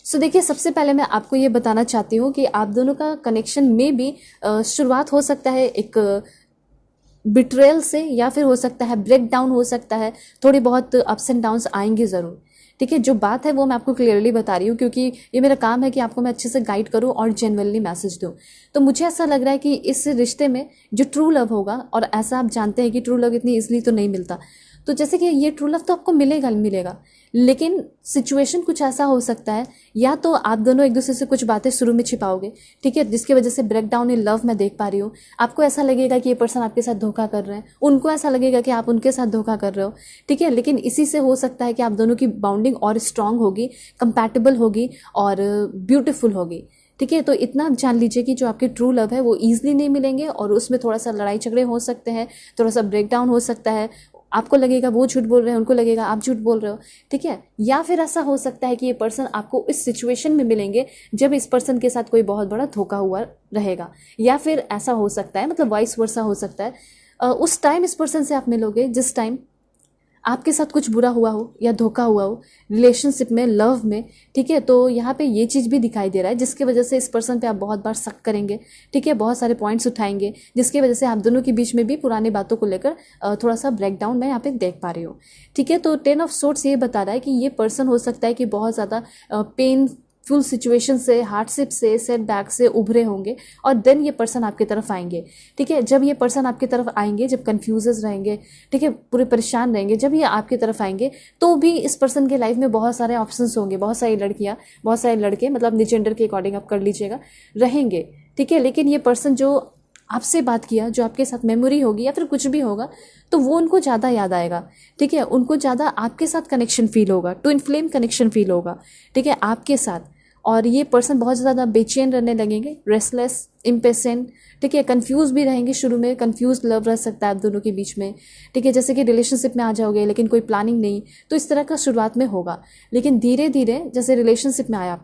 so देखिए, सबसे पहले मैं आपको ये बताना चाहती हूँ कि आप दोनों का कनेक्शन में भी शुरुआत हो सकता है एक बिट्रेयल से, या फिर हो सकता है ब्रेक डाउन हो सकता है, थोड़ी बहुत अप्स एंड डाउन्स आएंगे ज़रूर, ठीक है। जो बात है वो मैं आपको क्लियरली बता रही हूँ, क्योंकि ये मेरा काम है कि आपको मैं अच्छे से गाइड करूँ और जेन्युइनली मैसेज दूँ। तो मुझे ऐसा लग रहा है कि इस रिश्ते में जो ट्रू लव होगा, और ऐसा आप जानते हैं कि ट्रू लव इतनी ईजिली तो नहीं मिलता, तो जैसे कि ये ट्रू लव तो आपको मिलेगा, लेकिन सिचुएशन कुछ ऐसा हो सकता है, या तो आप दोनों एक दूसरे से कुछ बातें शुरू में छिपाओगे, ठीक है, जिसकी वजह से ब्रेक डाउन इन लव मैं देख पा रही हूँ। आपको ऐसा लगेगा कि ये पर्सन आपके साथ धोखा कर रहे हैं, उनको ऐसा लगेगा कि आप उनके साथ धोखा कर रहे हो, ठीक है। लेकिन इसी से हो सकता है कि आप दोनों की बाउंडिंग और स्ट्रांग होगी, कंपैटिबल होगी और ब्यूटीफुल होगी, ठीक है। तो इतना आप जान लीजिए कि जो आपके ट्रू लव है वो ईजिली नहीं मिलेंगे, और उसमें थोड़ा सा लड़ाई झगड़े हो सकते हैं, थोड़ा सा ब्रेक डाउन हो सकता है। आपको लगेगा वो झूठ बोल रहे हैं, उनको लगेगा आप झूठ बोल रहे हो, ठीक है। या फिर ऐसा हो सकता है कि ये पर्सन आपको इस सिचुएशन में मिलेंगे जब इस पर्सन के साथ कोई बहुत बड़ा धोखा हुआ रहेगा, या फिर ऐसा हो सकता है, मतलब वाइस वर्सा हो सकता है, उस टाइम इस पर्सन से आप मिलोगे जिस टाइम आपके साथ कुछ बुरा हुआ हो या धोखा हुआ हो रिलेशनशिप में, लव में, ठीक है। तो यहाँ पे ये चीज़ भी दिखाई दे रहा है, जिसकी वजह से इस पर्सन पे आप बहुत बार शक करेंगे, ठीक है, बहुत सारे पॉइंट्स उठाएंगे, जिसकी वजह से आप दोनों के बीच में भी पुरानी बातों को लेकर थोड़ा सा ब्रेक डाउन मैं यहाँ पे देख पा रही हूँ, ठीक है। तो 10 ऑफ सोर्ट्स ये बता रहा है कि ये पर्सन हो सकता है कि बहुत ज़्यादा पेनफुल सिचुएशन से, हार्डशिप से, सेटबैक से उभरे होंगे, और देन ये पर्सन आपकी तरफ आएंगे, ठीक है। जब ये पर्सन आपकी तरफ आएंगे, जब कन्फ्यूजेस रहेंगे, ठीक है, पूरे परेशान रहेंगे, जब ये आपकी तरफ आएंगे, तो भी इस पर्सन के लाइफ में बहुत सारे ऑप्शंस होंगे, बहुत सारी लड़कियां, बहुत सारे लड़के, मतलब अपने जेंडर के अकॉर्डिंग आप कर लीजिएगा, रहेंगे, ठीक है। लेकिन ये पर्सन जो आपसे बात किया, जो आपके साथ मेमोरी होगी या फिर कुछ भी होगा, तो वो उनको ज़्यादा याद आएगा, ठीक है। उनको ज़्यादा आपके साथ कनेक्शन फील होगा, ट्विन फ्लेम कनेक्शन फील होगा, ठीक है, आपके साथ। और ये पर्सन बहुत ज़्यादा बेचैन रहने लगेंगे, रेस्टलेस, इम्पेशेंट, ठीक है, कंफ्यूज भी रहेंगे। शुरू में कंफ्यूज लव रह सकता है आप दोनों के बीच में, ठीक है, जैसे कि रिलेशनशिप में आ जाओगे लेकिन कोई प्लानिंग नहीं, तो इस तरह का शुरुआत में होगा। लेकिन धीरे धीरे जैसे रिलेशनशिप में आया,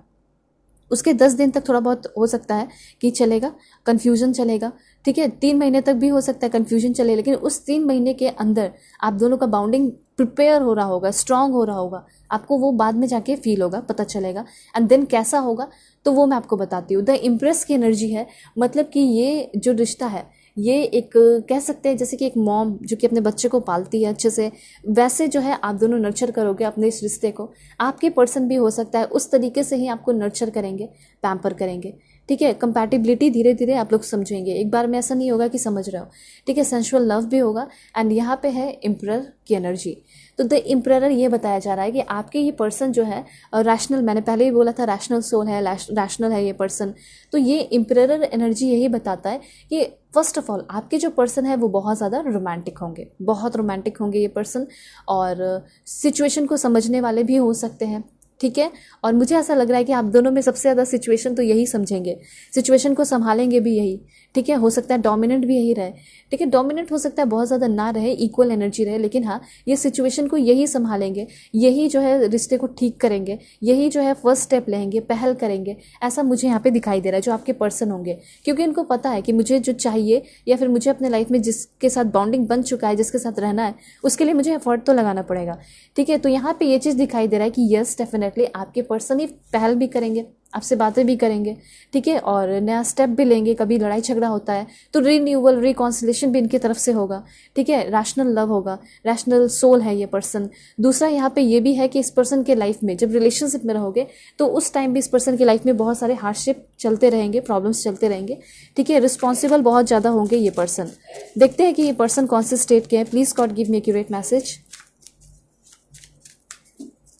उसके 10 दिन तक थोड़ा बहुत हो सकता है कि चलेगा, कन्फ्यूजन चलेगा, ठीक है, 3 महीने तक भी हो सकता है कन्फ्यूजन चले, लेकिन उस 3 महीने के अंदर आप दोनों का बाउंडिंग प्रिपेयर हो रहा होगा, स्ट्रांग हो रहा होगा, आपको वो बाद में जाके फील होगा, पता चलेगा। एंड देन कैसा होगा तो वो मैं आपको बताती हूँ। द इम्प्रेस की एनर्जी है, मतलब कि ये जो रिश्ता है, ये एक कह सकते हैं जैसे कि एक मॉम जो कि अपने बच्चे को पालती है अच्छे से, वैसे जो है आप दोनों नर्चर करोगे अपने इस रिश्ते को। आपके पर्सन भी हो सकता है उस तरीके से ही आपको नर्चर करेंगे, पैम्पर करेंगे, ठीक है। कंपैटिबिलिटी धीरे धीरे आप लोग समझेंगे, एक बार में ऐसा नहीं होगा कि समझ रहे हो, ठीक है। सेंसुअल लव भी होगा। एंड यहाँ पे है एम्परर की एनर्जी। तो द एम्परर ये बताया जा रहा है कि आपके ये पर्सन जो है रैशनल, मैंने पहले ही बोला था रैशनल सोल है, रैशनल है ये पर्सन। तो ये एम्परर एनर्जी यही बताता है कि फर्स्ट ऑफ ऑल आपके जो पर्सन है वो बहुत ज़्यादा रोमांटिक होंगे, बहुत रोमांटिक होंगे ये पर्सन, और सिचुएशन को समझने वाले भी हो सकते हैं, ठीक है। और मुझे ऐसा लग रहा है कि आप दोनों में सबसे ज़्यादा सिचुएशन तो यही समझेंगे, सिचुएशन को संभालेंगे भी यही, ठीक है। हो सकता है डोमिनेंट भी यही रहे, ठीक है। डोमिनेंट हो सकता है बहुत ज़्यादा ना रहे, इक्वल एनर्जी रहे, लेकिन हाँ ये सिचुएशन को यही संभालेंगे, यही जो है रिश्ते को ठीक करेंगे, यही जो है फर्स्ट स्टेप लेंगे, पहल करेंगे। ऐसा मुझे यहाँ पे दिखाई दे रहा है जो आपके पर्सन होंगे, क्योंकि इनको पता है कि मुझे जो चाहिए या फिर मुझे अपने लाइफ में जिसके साथ बॉन्डिंग बन चुका है, जिसके साथ रहना है, उसके लिए मुझे एफर्ट तो लगाना पड़ेगा, ठीक है। तो यहाँ पे ये चीज़ दिखाई दे रहा है कि यस डेफिनेटली आपके पर्सन ही पहल भी करेंगे, आपसे बातें भी करेंगे, ठीक है, और नया स्टेप भी लेंगे। कभी लड़ाई झगड़ा होता है तो रीन्यूअल रिकॉन्सिलेशन भी इनकी तरफ से होगा, ठीक है। रैशनल लव होगा, रैशनल सोल है ये पर्सन। दूसरा यहाँ पे ये भी है कि इस पर्सन के लाइफ में जब रिलेशनशिप में रहोगे तो उस टाइम भी इस पर्सन की लाइफ में बहुत सारे हार्डशिप चलते रहेंगे, प्रॉब्लम्स चलते रहेंगे, ठीक है। रिस्पॉन्सिबल बहुत ज़्यादा होंगे ये पर्सन। देखते हैं कि ये पर्सन कौन से स्टेट के हैं। Please god give me accurate message.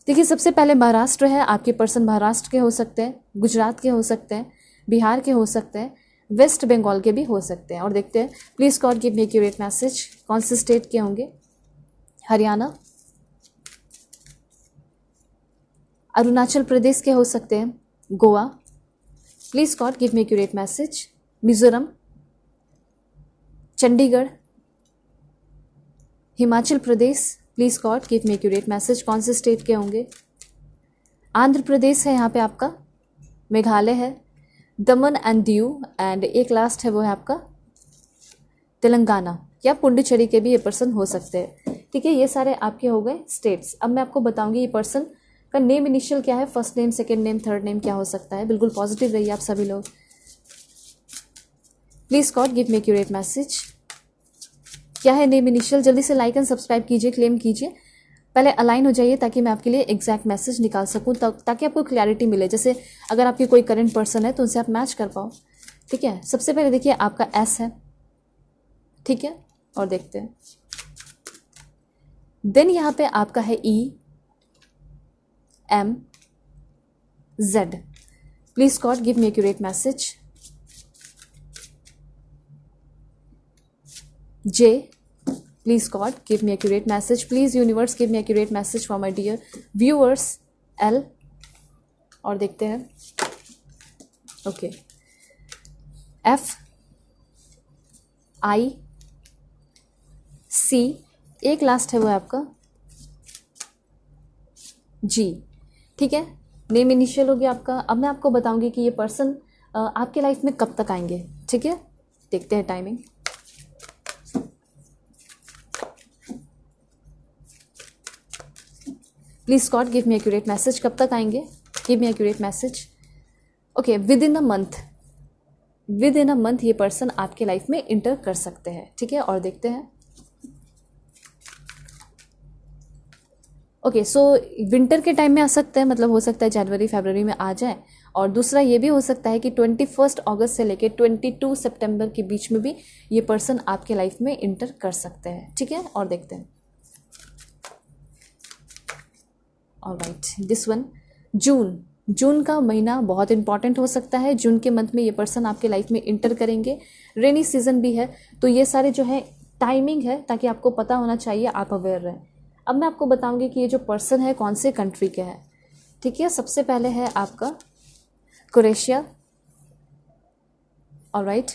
देखिए सबसे पहले महाराष्ट्र है, आपके पर्सन महाराष्ट्र के हो सकते हैं, गुजरात के हो सकते हैं, बिहार के हो सकते हैं, वेस्ट बंगाल के भी हो सकते हैं। और देखते हैं please god give me accurate message, कौन से स्टेट के होंगे। हरियाणा, अरुणाचल प्रदेश के हो सकते हैं, Goa, please god give me accurate message. Mizoram, Chandigarh, Himachal Pradesh, please god give me accurate message, कौन से स्टेट के होंगे। आंध्र प्रदेश है यहाँ पे आपका, मेघालय है, दमन एंड दीव, एंड एक लास्ट है वो है आपका तेलंगाना या पुडुचेरी के भी ये पर्सन हो सकते हैं, ठीक है। ये सारे आपके हो गए स्टेट्स। अब मैं आपको बताऊंगी ये पर्सन का नेम इनिशियल क्या है, first name, second name, third name क्या हो सकता है। बिल्कुल पॉजिटिव रहिए आप सभी लोग। Please god give me accurate message, क्या है नेम इनिशियल। जल्दी से लाइक एंड सब्सक्राइब कीजिए, क्लेम कीजिए, पहले अलाइन हो जाइए ताकि मैं आपके लिए एग्जैक्ट मैसेज निकाल सकूं, ताकि आपको क्लैरिटी मिले। जैसे अगर आपकी कोई करंट पर्सन है तो उनसे आप मैच कर पाओ, ठीक है। सबसे पहले देखिए आपका एस है, ठीक है, और देखते हैं। देन यहाँ पे आपका है E, M, Z. Please God give me accurate message. J, please God give me accurate message. Please universe give me accurate message for my dear viewers. L, और देखते हैं ओके, F, I, C, एक last है वो है आपका G, ठीक है। नेम इनिशियल हो गया आपका। अब मैं आपको बताऊंगी कि ये पर्सन आपके लाइफ में कब तक आएंगे, ठीक है। देखते हैं timing. Please God give me accurate message, कब तक आएंगे, give me accurate message. Okay, with in a month, with in a month ये पर्सन आपके लाइफ में इंटर कर सकते हैं, ठीक है। और देखते हैं ओके, सो विंटर के टाइम में आ सकते हैं, मतलब हो सकता है जनवरी फरवरी में आ जाए। और दूसरा ये भी हो सकता है कि 21 अगस्त से लेकर 22 सितंबर के बीच में भी ये पर्सन आपके लाइफ में इंटर कर सकते हैं, ठीक है। और देखते हैं ऑलराइट, दिस वन, जून, जून का महीना बहुत इंपॉर्टेंट हो सकता है। जून के मंथ में ये पर्सन आपके लाइफ में इंटर करेंगे। रेनी सीजन भी है, तो ये सारे जो है टाइमिंग है ताकि आपको पता होना चाहिए, आप अवेयर रहें। अब मैं आपको बताऊंगी कि ये जो पर्सन है कौन से कंट्री के है, ठीक है। सबसे पहले है आपका क्रोएशिया, ऑलराइट।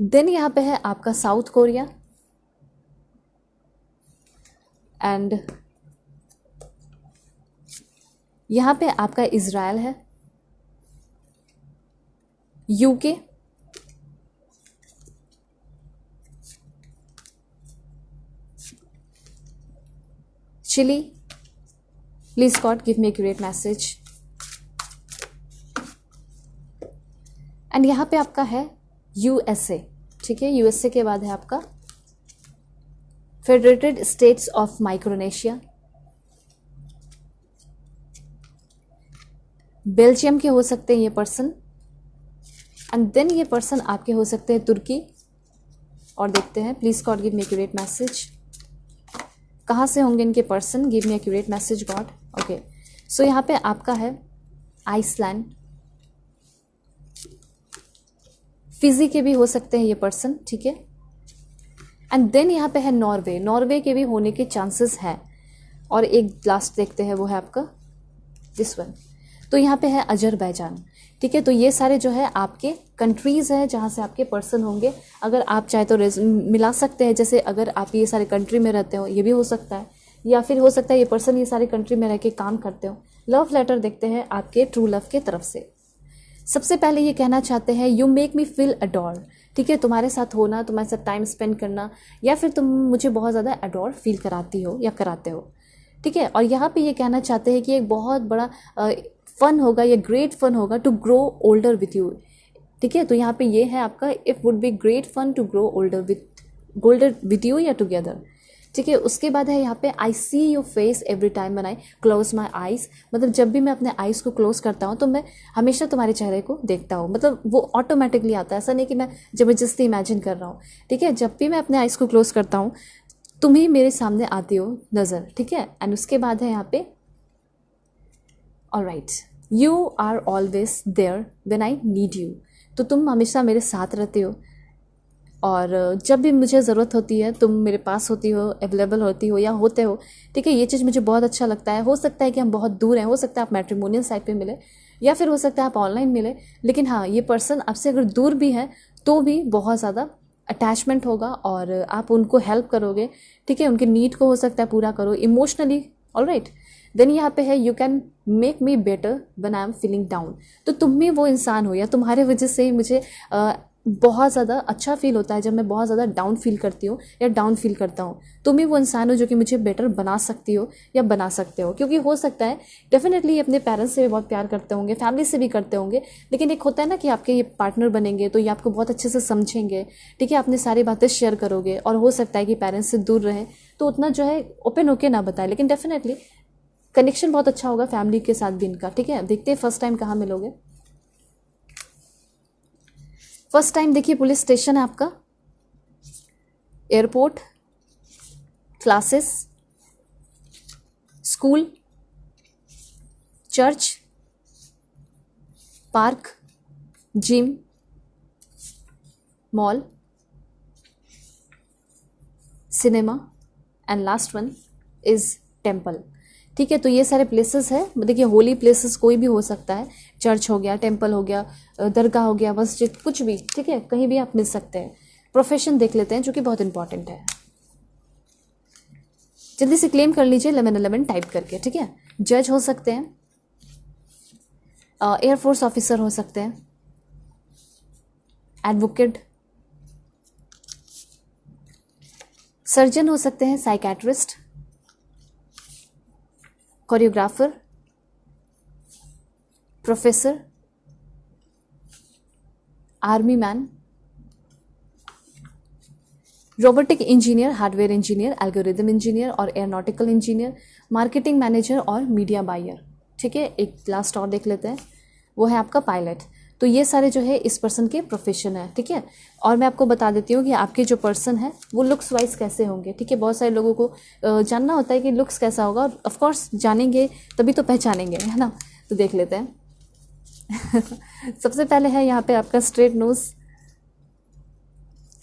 देन यहाँ पे है आपका साउथ कोरिया, एंड यहाँ पे आपका इज़राइल है, UK, Chile. Please God give me accurate message. And यहाँ पे आपका है यूएसए, ठीक है। यूएसए के बाद है आपका federated states of Micronesia, Belgium के हो सकते हैं ये पर्सन, एंड देन ये पर्सन आपके हो सकते हैं तुर्की, और देखते हैं please God give me accurate message, कहाँ से होंगे इनके person, give me accurate message God. Okay, so यहाँ पे आपका है आइसलैंड, फिजी के भी हो सकते हैं ये पर्सन, ठीक है। एंड देन यहाँ पे है नॉर्वे, नॉर्वे के भी होने के चांसेस हैं। और एक लास्ट देखते हैं, वो है आपका दिस वन, तो यहाँ पे है अजरबैजान, ठीक है। तो ये सारे जो है आपके कंट्रीज़ हैं जहाँ से आपके पर्सन होंगे। अगर आप चाहे तो मिला सकते हैं, जैसे अगर आप ये सारे कंट्री में रहते हो ये भी हो सकता है, या फिर हो सकता है ये पर्सन ये सारे कंट्री में रह के काम करते हो। लव लेटर देखते हैं आपके ट्रू लव के तरफ से। सबसे पहले ये कहना चाहते हैं you make me feel adore, ठीक है। तुम्हारे साथ होना, तुम्हारे साथ टाइम स्पेंड करना, या फिर तुम मुझे बहुत ज़्यादा अडोर फील कराती हो या कराते हो, ठीक है। और यहाँ पे ये कहना चाहते हैं कि एक बहुत बड़ा फन होगा, ये ग्रेट फन होगा to grow older with you, ठीक है। तो यहाँ पे ये है आपका if would be great fun to grow older with you या टुगेदर, ठीक है। उसके बाद है यहाँ पे I see your face every time when I close my eyes, मतलब जब भी मैं अपने आइज़ को क्लोज करता हूँ तो मैं हमेशा तुम्हारे चेहरे को देखता हूँ, मतलब वो ऑटोमेटिकली आता है, ऐसा नहीं कि मैं ज़बरदस्ती इमेजिन कर रहा हूँ, ठीक है। जब भी मैं अपने आइज़ को क्लोज करता हूँ तुम ही मेरे सामने आती हो नज़र, ठीक है। एंड उसके बाद है यहाँ पे alright, you are always there when I need you, तो तुम हमेशा मेरे साथ रहते हो और जब भी मुझे ज़रूरत होती है तुम मेरे पास होती हो, अवेलेबल होती हो या होते हो, ठीक है। ये चीज़ मुझे बहुत अच्छा लगता है। हो सकता है कि हम बहुत दूर हैं, हो सकता है आप मैट्रिमोनियल साइट पे मिले, या फिर हो सकता है आप ऑनलाइन मिले, लेकिन हाँ ये पर्सन आपसे अगर दूर भी है तो भी बहुत ज़्यादा अटैचमेंट होगा और आप उनको हेल्प करोगे, ठीक है। उनके नीड को हो सकता है पूरा करो इमोशनली, ऑलराइट। देन यहाँ पे है you can make me better when I am feeling down, तो तुम भी वो इंसान हो या तुम्हारे वजह से ही मुझे बहुत ज़्यादा अच्छा फील होता है जब मैं बहुत ज़्यादा डाउन फील करती हूँ या डाउन फील करता हूँ। तुम ही वो इंसान हो जो कि मुझे बेटर बना सकती हो या बना सकते हो, क्योंकि हो सकता है डेफिनेटली अपने पेरेंट्स से भी बहुत प्यार करते होंगे, फैमिली से भी करते होंगे, लेकिन एक होता है ना कि आपके ये पार्टनर बनेंगे तो ये आपको बहुत अच्छे से समझेंगे, ठीक है। अपनी सारी बातें शेयर करोगे और हो सकता है कि पेरेंट्स से दूर रहें तो उतना जो है ओपन होके ना बताएं, लेकिन डेफिनेटली कनेक्शन बहुत अच्छा होगा फैमिली के साथ भी इनका, ठीक है। देखते हैं फर्स्ट टाइम कहाँ मिलोगे। फर्स्ट टाइम देखिए पुलिस स्टेशन है आपका, airport, classes, school, church, park, gym, mall, cinema, and last one is temple, ठीक है। तो ये सारे प्लेसेस है, देखिए होली प्लेसेस कोई भी हो सकता है, चर्च हो गया, टेम्पल हो गया, दरगाह हो गया, मस्जिद, कुछ भी, ठीक है, कहीं भी आप मिल सकते हैं। प्रोफेशन देख लेते हैं जो कि बहुत इंपॉर्टेंट है, जल्दी से क्लेम कर लीजिए 1111 टाइप करके, ठीक है। जज हो सकते हैं, एयरफोर्स ऑफिसर हो सकते हैं, एडवोकेट, सर्जन हो सकते हैं, psychiatrist, choreographer, professor, army man, robotic engineer, hardware engineer, algorithm engineer और एयरोनॉटिकल इंजीनियर, मार्केटिंग मैनेजर और मीडिया बायर, ठीक है। एक लास्ट और देख लेते हैं, वो है आपका पायलट। तो ये सारे जो है इस पर्सन के प्रोफेशन है, ठीक है। और मैं आपको बता देती हूँ कि आपके जो पर्सन है वो लुक्स वाइज कैसे होंगे, ठीक है। बहुत सारे लोगों को जानना होता है कि लुक्स कैसा होगा, और ऑफकोर्स जानेंगे तभी तो पहचानेंगे, है ना। तो देख लेते हैं सबसे पहले है यहाँ पे आपका स्ट्रेट नोज,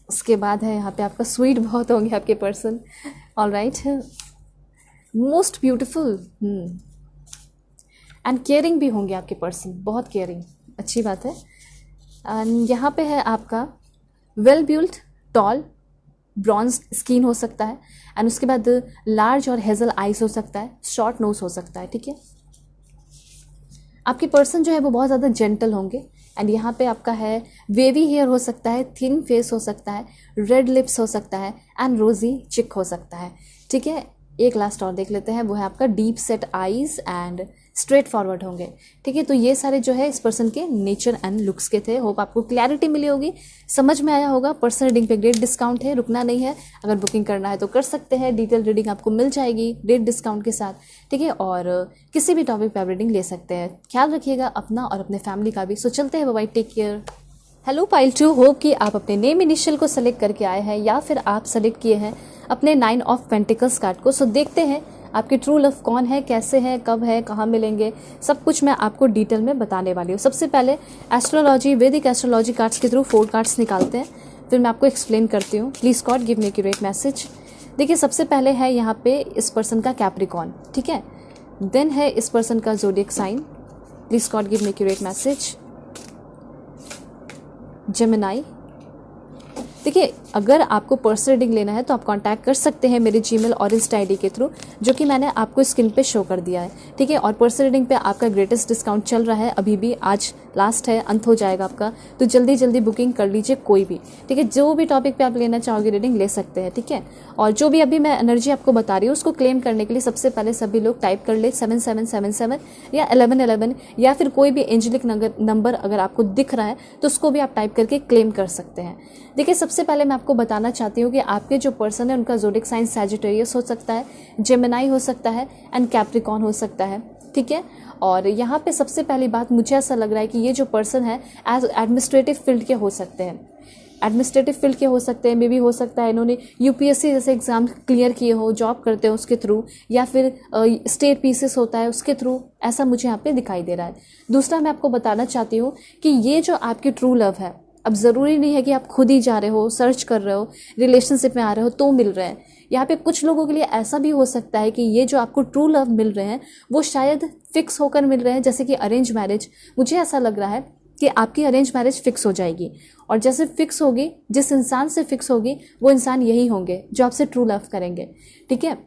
उसके बाद है यहाँ पे आपका स्वीट बहुत होंगे आपके person, alright, most beautiful and caring भी होंगे आपके पर्सन, बहुत केयरिंग, अच्छी बात है। एंड यहाँ पे है आपका well built, tall, bronze skin हो सकता है, एंड उसके बाद लार्ज और हेजल आइज हो सकता है, शॉर्ट नोज हो सकता है, ठीक है। आपके पर्सन जो है वो बहुत ज़्यादा जेंटल होंगे। एंड यहाँ पे आपका है वेवी हेयर हो सकता है, थिन फेस हो सकता है, रेड लिप्स हो सकता है, एंड रोजी चिक हो सकता है, ठीक है। एक लास्ट और देख लेते हैं, वो है आपका deep set eyes and straight forward होंगे, ठीक है। तो ये सारे जो है इस पर्सन के नेचर एंड लुक्स के थे। होप आपको क्लैरिटी मिली होगी, समझ में आया होगा। पर्सनल रीडिंग पे ग्रेट डिस्काउंट है, रुकना नहीं है, अगर बुकिंग करना है तो कर सकते हैं। डिटेल रीडिंग आपको मिल जाएगी ग्रेट डिस्काउंट के साथ, ठीक है। और किसी भी टॉपिक पर आप रीडिंग ले सकते हैं। ख्याल रखिएगा अपना और अपने फैमिली का भी। सो चलते हैं, बाय, टेक केयर। हेलो पाइल 2, होप कि आप अपने नेम इनिशियल को सेलेक्ट करके आए हैं या फिर आप सेलेक्ट किए हैं अपने 9 ऑफ पेंटिकल्स कार्ड को। सो देखते हैं आपके ट्रू लव कौन है, कैसे है, कब है, कहाँ मिलेंगे, सब कुछ मैं आपको डिटेल में बताने वाली हूँ। सबसे पहले एस्ट्रोलॉजी, वैदिक एस्ट्रोलॉजी कार्ड्स के थ्रू 4 कार्ड्स निकालते हैं, फिर मैं आपको एक्सप्लेन करती हूँ। Please god give me accurate message. देखिए, सबसे पहले है यहाँ पे इस पर्सन का कैप्रिकॉर्न, ठीक है। देन है इस पर्सन का zodiac sign, please god give me accurate message. Gemini. देखिए, अगर आपको पर्सनल रीडिंग लेना है तो आप कांटेक्ट कर सकते हैं मेरे जीमेल और इंस्टा आईडी के थ्रू, जो कि मैंने आपको स्क्रीन पे शो कर दिया है, ठीक है। और पर्सनल रीडिंग पे आपका ग्रेटेस्ट डिस्काउंट चल रहा है अभी भी, आज लास्ट है, अंत हो जाएगा आपका, तो जल्दी जल्दी बुकिंग कर लीजिए कोई भी, ठीक है। जो भी टॉपिक पे आप लेना चाहोगे रीडिंग ले सकते हैं, ठीक है। और जो भी अभी मैं एनर्जी आपको बता रही हूँ उसको क्लेम करने के लिए सबसे पहले सभी लोग टाइप कर ले 7777 या 1111 या फिर कोई भी एंजेलिक नंबर अगर आपको दिख रहा है तो उसको भी आप टाइप करके क्लेम कर सकते हैं। देखिए, सबसे पहले मैं आपको बताना चाहती हूँ कि आपके जो पर्सन है उनका ज़ोडिएक साइन सैजिटेरियस हो सकता है, जेमिनाई हो सकता है एंड कैप्रिकॉर्न हो सकता है, ठीक है। और यहाँ पे सबसे पहली बात, मुझे ऐसा लग रहा है कि ये जो पर्सन है एज एडमिनिस्ट्रेटिव फील्ड के हो सकते हैं, एडमिनिस्ट्रेटिव फील्ड के हो सकते हैं, मे भी हो सकता है इन्होंने यूपीएससी जैसे एग्जाम क्लियर किए हो, जॉब करते हो उसके थ्रू, या फिर स्टेट पीसेस होता है उसके थ्रू, ऐसा मुझे यहाँ पे दिखाई दे रहा है। दूसरा मैं आपको बताना चाहती हूँ कि ये जो आपकी ट्रू लव है, अब ज़रूरी नहीं है कि आप खुद ही जा रहे हो, सर्च कर रहे हो, रिलेशनशिप में आ रहे हो तो मिल रहे हैं। यहाँ पे कुछ लोगों के लिए ऐसा भी हो सकता है कि ये जो आपको ट्रू लव मिल रहे हैं वो शायद फिक्स होकर मिल रहे हैं, जैसे कि अरेंज मैरिज। मुझे ऐसा लग रहा है कि आपकी अरेंज मैरिज फिक्स हो जाएगी, और जैसे फिक्स होगी, जिस इंसान से फिक्स होगी वो इंसान यही होंगे जो आपसे ट्रू लव करेंगे, ठीक है।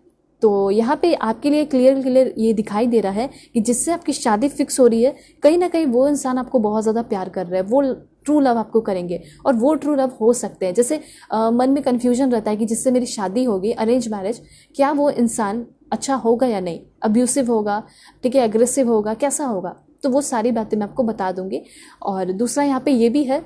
तो यहाँ पे आपके लिए क्लियर ये दिखाई दे रहा है कि जिससे आपकी शादी फिक्स हो रही है, कहीं ना कहीं वो इंसान आपको बहुत ज़्यादा प्यार कर रहा है, वो ट्रू लव आपको करेंगे। और वो ट्रू लव हो सकते हैं, जैसे मन में कन्फ्यूजन रहता है कि जिससे मेरी शादी होगी अरेंज मैरिज, क्या वो इंसान अच्छा होगा या नहीं, अब्यूसिव होगा, ठीक है, एग्रेसिव होगा, कैसा होगा, तो वो सारी बातें मैं आपको बता दूंगी। और दूसरा यहाँ पे ये भी है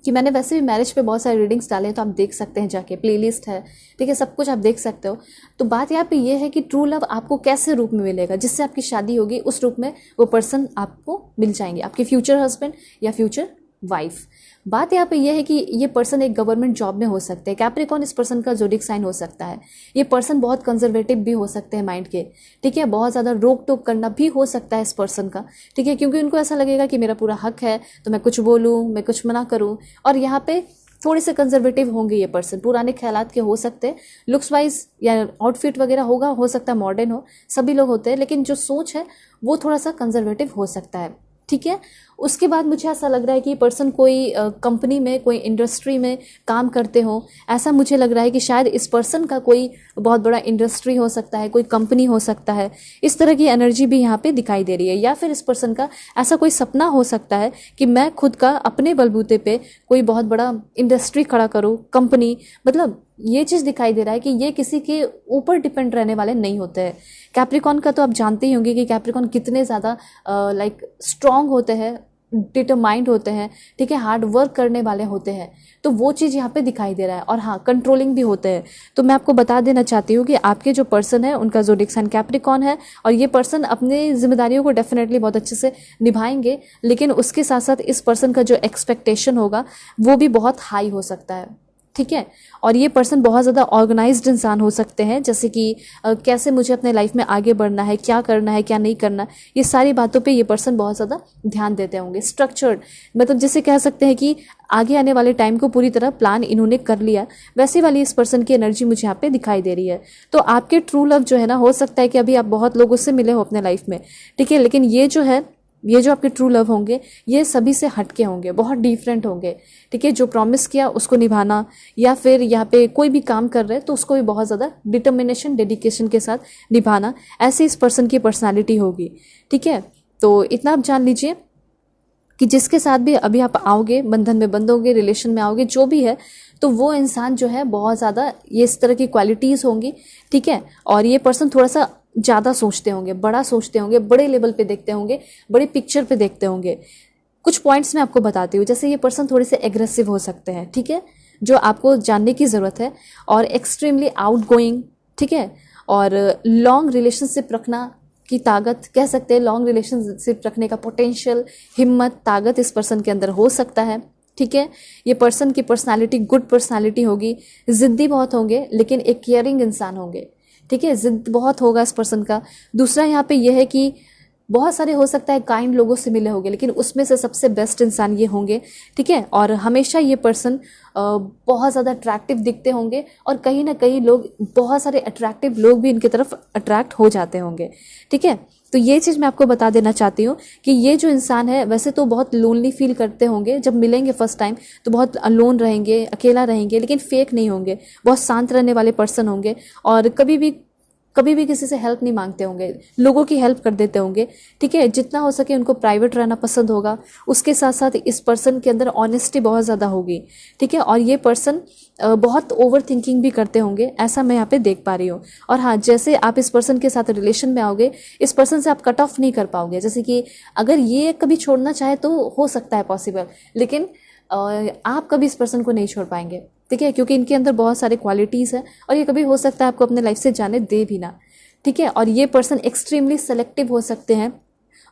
कि मैंने वैसे भी मैरिज पे बहुत सारे रीडिंग्स डाले हैं, तो आप देख सकते हैं जाके, प्लेलिस्ट है, ठीक है, सब कुछ आप देख सकते हो। तो बात यहाँ पे ये है कि ट्रू लव आपको कैसे रूप में मिलेगा, जिससे आपकी शादी होगी उस रूप में वो पर्सन आपको मिल जाएंगे, आपके फ्यूचर हस्बैंड या फ्यूचर वाइफ। बात यहाँ पे ये है कि ये पर्सन एक गवर्नमेंट जॉब में हो सकते हैं। कैप्रिकॉर्न इस पर्सन का ज़ोडिएक साइन हो सकता है। ये पर्सन बहुत कंजर्वेटिव भी हो सकते हैं माइंड के, ठीक है, बहुत ज़्यादा रोक टोक करना भी हो सकता है इस पर्सन का, ठीक है, क्योंकि उनको ऐसा लगेगा कि मेरा पूरा हक है तो मैं कुछ बोलूँ, मैं कुछ मना करूँ। और यहाँ पे थोड़े से कंजर्वेटिव होंगे ये पर्सन, पुराने ख्यालात के हो सकते हैं, लुक्स वाइज या आउटफिट वगैरह होगा, हो सकता है मॉडर्न हो, सभी लोग होते हैं, लेकिन जो सोच है वो थोड़ा सा कंजर्वेटिव हो सकता है, ठीक है। उसके बाद मुझे ऐसा लग रहा है कि पर्सन कोई कंपनी में, कोई इंडस्ट्री में काम करते हो, ऐसा मुझे लग रहा है कि शायद इस पर्सन का कोई बहुत बड़ा इंडस्ट्री हो सकता है, कोई कंपनी हो सकता है, इस तरह की एनर्जी भी यहाँ पे दिखाई दे रही है। या फिर इस पर्सन का ऐसा कोई सपना हो सकता है कि मैं खुद का अपने बलबूते पे कोई बहुत बड़ा इंडस्ट्री खड़ा करूँ, कंपनी, मतलब ये चीज़ दिखाई दे रहा है कि ये किसी के ऊपर डिपेंड रहने वाले नहीं होते हैं। कैप्रिकॉर्न का तो आप जानते ही होंगे कि कैप्रिकॉर्न कितने ज़्यादा लाइक स्ट्रांग होते हैं, डिटरमाइंड होते हैं, ठीक है, हार्ड वर्क करने वाले होते हैं, तो वो चीज़ यहाँ पे दिखाई दे रहा है। और हाँ, कंट्रोलिंग भी होते हैं। तो मैं आपको बता देना चाहती हूँ कि आपके जो पर्सन है उनका ज़ोडिएक साइन कैप्रिकॉर्न है, और ये पर्सन अपनी जिम्मेदारियों को डेफिनेटली बहुत अच्छे से निभाएंगे, लेकिन उसके साथ साथ इस पर्सन का जो एक्सपेक्टेशन होगा वो भी बहुत हाई हो सकता है, ठीक है। और ये पर्सन बहुत ज़्यादा ऑर्गेनाइज्ड इंसान हो सकते हैं, जैसे कि कैसे मुझे अपने लाइफ में आगे बढ़ना है, क्या करना है, क्या नहीं करना, ये सारी बातों पे ये पर्सन बहुत ज़्यादा ध्यान देते होंगे। स्ट्रक्चर्ड, मतलब जिसे कह सकते हैं कि आगे आने वाले टाइम को पूरी तरह प्लान इन्होंने कर लिया, वैसी वाली इस पर्सन की एनर्जी मुझे यहाँ पे दिखाई दे रही है। तो आपके ट्रू लव जो है ना, हो सकता है कि अभी आप बहुत लोगों से मिले हो अपने लाइफ में, ठीक है, लेकिन ये जो है, ये जो आपके ट्रू लव होंगे ये सभी से हटके होंगे, बहुत डिफरेंट होंगे, ठीक है। जो प्रॉमिस किया उसको निभाना, या फिर यहाँ पे कोई भी काम कर रहे हैं तो उसको भी बहुत ज़्यादा डिटर्मिनेशन, डेडिकेशन के साथ निभाना, ऐसे इस पर्सन की पर्सनालिटी होगी, ठीक है। तो इतना आप जान लीजिए कि जिसके साथ भी अभी आप आओगे, बंधन में बंधोगे, रिलेशन में आओगे, जो भी है, तो वो इंसान जो है बहुत ज़्यादा ये इस तरह की क्वालिटीज़ होंगी, ठीक है। और ये पर्सन थोड़ा सा ज़्यादा सोचते होंगे, बड़ा सोचते होंगे, बड़े लेवल पे देखते होंगे, बड़े पिक्चर पे देखते होंगे। कुछ पॉइंट्स मैं आपको बताती हूँ, जैसे ये पर्सन थोड़े से एग्रेसिव हो सकते हैं, ठीक है, जो आपको जानने की ज़रूरत है, और एक्सट्रीमली आउटगोइंग, ठीक है, और लॉन्ग रिलेशनशिप रखना की ताकत, कह सकते हैं लॉन्ग रिलेशनशिप रखने का पोटेंशियल, हिम्मत, ताकत इस पर्सन के अंदर हो सकता है, ठीक है। ये पर्सन की पर्सनालिटी गुड पर्सनालिटी होगी, ज़िद्दी बहुत होंगे लेकिन एक केयरिंग इंसान होंगे, ठीक है, ज़िद बहुत होगा इस पर्सन का। दूसरा यहाँ पे ये है कि बहुत सारे हो सकता है काइंड लोगों से मिले होंगे, लेकिन उसमें से सबसे बेस्ट इंसान ये होंगे, ठीक है। और हमेशा ये पर्सन बहुत ज़्यादा अट्रैक्टिव दिखते होंगे और कहीं ना कहीं लोग, बहुत सारे अट्रैक्टिव लोग भी इनकी तरफ अट्रैक्ट हो जाते होंगे, ठीक है। तो ये चीज़ मैं आपको बता देना चाहती हूँ कि ये जो इंसान है वैसे तो बहुत लोनली फील करते होंगे, जब मिलेंगे फर्स्ट टाइम तो बहुत अलोन रहेंगे, अकेला रहेंगे, लेकिन फेक नहीं होंगे, बहुत शांत रहने वाले पर्सन होंगे और कभी भी किसी से हेल्प नहीं मांगते होंगे, लोगों की हेल्प कर देते होंगे, ठीक है। जितना हो सके उनको प्राइवेट रहना पसंद होगा। उसके साथ साथ इस पर्सन के अंदर ऑनेस्टी बहुत ज़्यादा होगी, ठीक है। और ये पर्सन बहुत ओवर थिंकिंग भी करते होंगे, ऐसा मैं यहाँ पे देख पा रही हूँ। और हाँ, जैसे आप इस पर्सन के साथ रिलेशन में आओगे, इस पर्सन से आप कट ऑफ नहीं कर पाओगे। जैसे कि अगर ये कभी छोड़ना चाहे तो हो सकता है पॉसिबल, लेकिन आप कभी इस पर्सन को नहीं छोड़ पाएंगे, ठीक है, क्योंकि इनके अंदर बहुत सारे क्वालिटीज़ हैं और ये कभी हो सकता है आपको अपने लाइफ से जाने दे भी ना, ठीक है। और ये पर्सन एक्सट्रीमली सेलेक्टिव हो सकते हैं,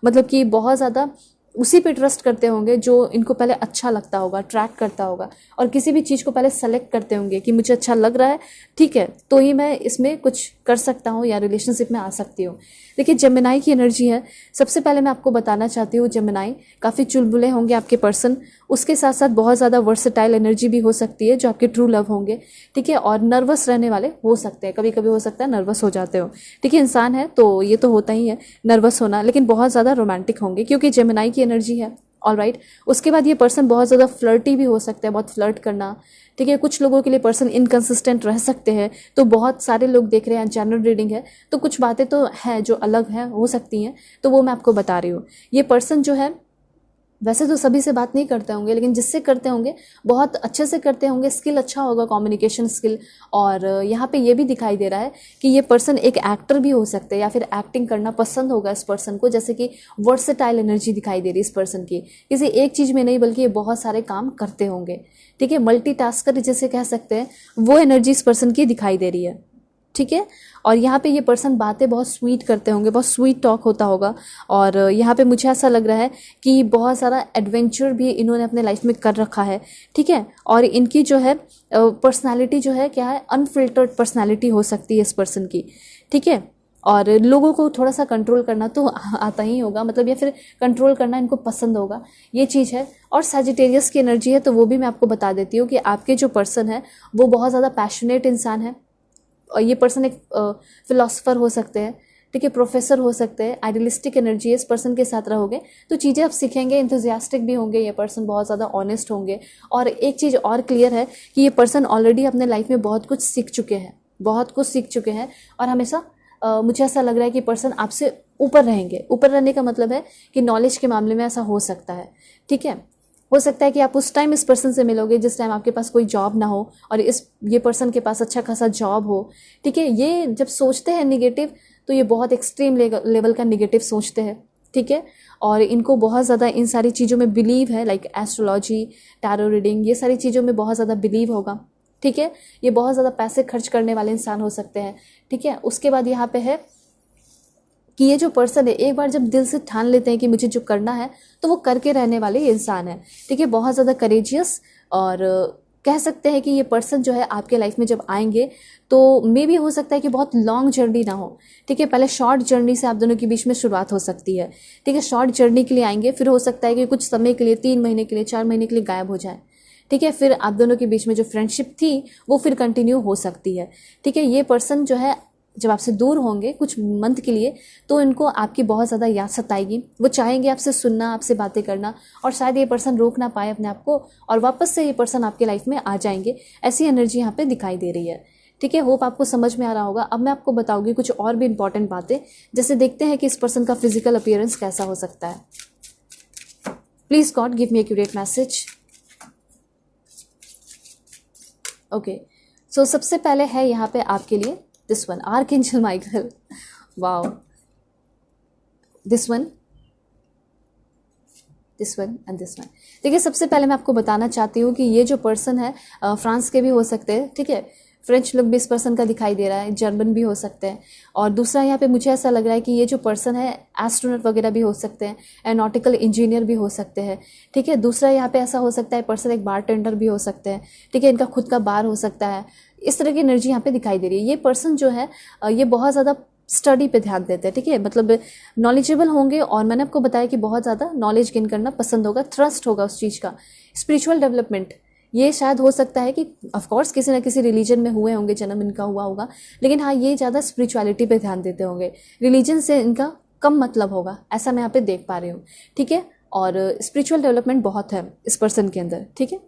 मतलब कि बहुत ज़्यादा उसी पे ट्रस्ट करते होंगे जो इनको पहले अच्छा लगता होगा, ट्रैक करता होगा, और किसी भी चीज़ को पहले सेलेक्ट करते होंगे कि मुझे अच्छा लग रहा है, ठीक है, तो ही मैं इसमें कुछ कर सकता हूँ या रिलेशनशिप में आ सकती हूँ। देखिए, जेमिनाई की एनर्जी है। सबसे पहले मैं आपको बताना चाहती हूँ, जेमिनाई काफ़ी चुलबुले होंगे आपके पर्सन, उसके साथ साथ बहुत ज़्यादा वर्सेटाइल एनर्जी भी हो सकती है जो आपके ट्रू लव होंगे, ठीक है। और नर्वस रहने वाले हो सकते हैं, कभी कभी हो सकता है नर्वस हो जाते हो, ठीक है। इंसान है तो ये तो होता ही है नर्वस होना, लेकिन बहुत ज़्यादा रोमांटिक होंगे क्योंकि जेमिनाई की एनर्जी है, ऑलराइट। उसके बाद ये पर्सन बहुत ज़्यादा फ्लर्टी भी हो सकता है, बहुत फ्लर्ट करना, ठीक है। कुछ लोगों के लिए पर्सन इनकंसिस्टेंट रह सकते हैं, तो बहुत सारे लोग देख रहे हैं, जनरल रीडिंग है तो कुछ बातें तो हैं जो अलग हैं, हो सकती हैं, तो वो मैं आपको बता रही हूँ। ये पर्सन जो है वैसे तो सभी से बात नहीं करते होंगे, लेकिन जिससे करते होंगे बहुत अच्छे से करते होंगे, स्किल अच्छा होगा, कम्युनिकेशन स्किल। और यहाँ पे ये भी दिखाई दे रहा है कि ये पर्सन एक एक्टर भी हो सकते हैं या फिर एक्टिंग करना पसंद होगा इस पर्सन को, जैसे कि वर्सेटाइल एनर्जी दिखाई दे रही है इस पर्सन की, किसी एक चीज़ में नहीं बल्कि ये बहुत सारे काम करते होंगे, ठीक है। मल्टीटास्कर जिसे कह सकते हैं, वो एनर्जी इस पर्सन की दिखाई दे रही है, ठीक है। और यहाँ पे ये पर्सन बातें बहुत स्वीट करते होंगे, बहुत स्वीट टॉक होता होगा। और यहाँ पे मुझे ऐसा लग रहा है कि बहुत सारा एडवेंचर भी इन्होंने अपने लाइफ में कर रखा है, ठीक है। और इनकी जो है पर्सनालिटी जो है क्या है, अनफिल्टर्ड पर्सनालिटी हो सकती है इस पर्सन की, ठीक है। और लोगों को थोड़ा सा कंट्रोल करना तो आता ही होगा, मतलब या फिर कंट्रोल करना इनको पसंद होगा, ये चीज़ है। और सजिटेरियस की एनर्जी है, तो वो भी मैं आपको बता देती हूँ कि आपके जो पर्सन है वो बहुत ज़्यादा पैशनेट इंसान है। और ये पर्सन एक फिलोसफर हो सकते हैं, ठीक है, प्रोफेसर हो सकते हैं। आइडियलिस्टिक एनर्जी है, इस पर्सन के साथ रहोगे तो चीज़ें आप सीखेंगे, इंथुजियास्टिक भी होंगे, ये पर्सन बहुत ज़्यादा ऑनेस्ट होंगे। और एक चीज़ और क्लियर है कि ये पर्सन ऑलरेडी अपने लाइफ में बहुत कुछ सीख चुके हैं, बहुत कुछ सीख चुके हैं। और हमेशा मुझे ऐसा लग रहा है कि पर्सन आपसे ऊपर रहेंगे। ऊपर रहने का मतलब है कि नॉलेज के मामले में ऐसा हो सकता है, ठीक है। हो सकता है कि आप उस टाइम इस पर्सन से मिलोगे जिस टाइम आपके पास कोई जॉब ना हो और ये पर्सन के पास अच्छा खासा जॉब हो, ठीक है। ये जब सोचते हैं निगेटिव तो ये बहुत एक्सट्रीम लेवल का निगेटिव सोचते हैं, ठीक है। और इनको बहुत ज़्यादा इन सारी चीज़ों में बिलीव है, लाइक एस्ट्रोलॉजी, टैरो रीडिंग, ये सारी चीज़ों में बहुत ज़्यादा बिलीव होगा, ठीक है। ये बहुत ज़्यादा पैसे खर्च करने वाले इंसान हो सकते हैं, ठीक है। उसके बाद यहाँ पे है कि ये जो पर्सन है एक बार जब दिल से ठान लेते हैं कि मुझे जो करना है तो वो करके रहने वाले इंसान है, ठीक है। बहुत ज़्यादा करेजियस। और कह सकते हैं कि ये पर्सन जो है आपके लाइफ में जब आएंगे तो मे भी हो सकता है कि बहुत लॉन्ग जर्नी ना हो, ठीक है। पहले शॉर्ट जर्नी से आप दोनों के बीच में शुरुआत हो सकती है, ठीक है। शॉर्ट जर्नी के लिए आएंगे, फिर हो सकता है कि कुछ समय के लिए, 3 महीने के लिए, 4 महीने के लिए गायब हो जाए, ठीक है। फिर आप दोनों के बीच में जो फ्रेंडशिप थी वो फिर कंटिन्यू हो सकती है, ठीक है। ये पर्सन जो है जब आपसे दूर होंगे कुछ मंथ के लिए तो इनको आपकी बहुत ज़्यादा याद सताएगी, वो चाहेंगे आपसे सुनना, आपसे बातें करना, और शायद ये पर्सन रोक ना पाए अपने आप को और वापस से ये पर्सन आपके लाइफ में आ जाएंगे। ऐसी एनर्जी यहाँ पे दिखाई दे रही है, ठीक है। होप आपको समझ में आ रहा होगा। अब मैं आपको बताऊंगी कुछ और भी इंपॉर्टेंट बातें, जैसे देखते हैं कि इस पर्सन का फिजिकल अपीयरेंस कैसा हो सकता है। Please God give me accurate message. Okay, so सबसे पहले है यहाँ पे आपके लिए this one, Archangel Michael. Wow. This one and this one. देखिए, सबसे पहले मैं आपको बताना चाहती हूँ कि ये जो पर्सन है फ्रांस के भी हो सकते हैं, ठीक है। फ्रेंच लुक भी इस पर्सन का दिखाई दे रहा है, जर्मन भी हो सकते हैं। और दूसरा यहाँ पे मुझे ऐसा लग रहा है कि ये जो पर्सन है एस्ट्रोनॉट वगैरह भी हो सकते हैं, एरोनॉटिकल इंजीनियर भी हो सकते हैं, ठीक है। दूसरा यहाँ पे ऐसा हो सकता है पर्सन एक बार टेंडर भी हो सकते हैं, ठीक है, इनका खुद का बार हो सकता है। इस तरह की एनर्जी यहाँ पे दिखाई दे रही है। ये पर्सन जो है ये बहुत ज़्यादा स्टडी पे ध्यान देते हैं, ठीक है, मतलब नॉलेजेबल होंगे और मैंने आपको बताया कि बहुत ज़्यादा नॉलेज गेन करना पसंद होगा, ट्रस्ट होगा उस चीज़ का। स्पिरिचुअल डेवलपमेंट ये शायद हो सकता है कि ऑफ कोर्स किसी ना किसी रिलीजन में हुए होंगे, जन्म इनका हुआ होगा, लेकिन हाँ ये ज़्यादा स्पिरिचुअलिटी पे ध्यान देते होंगे, रिलीजन से इनका कम मतलब होगा, ऐसा मैं यहाँ पे देख पा रही हूँ, ठीक है। और स्पिरिचुअल डेवलपमेंट बहुत है इस पर्सन के अंदर, ठीक है।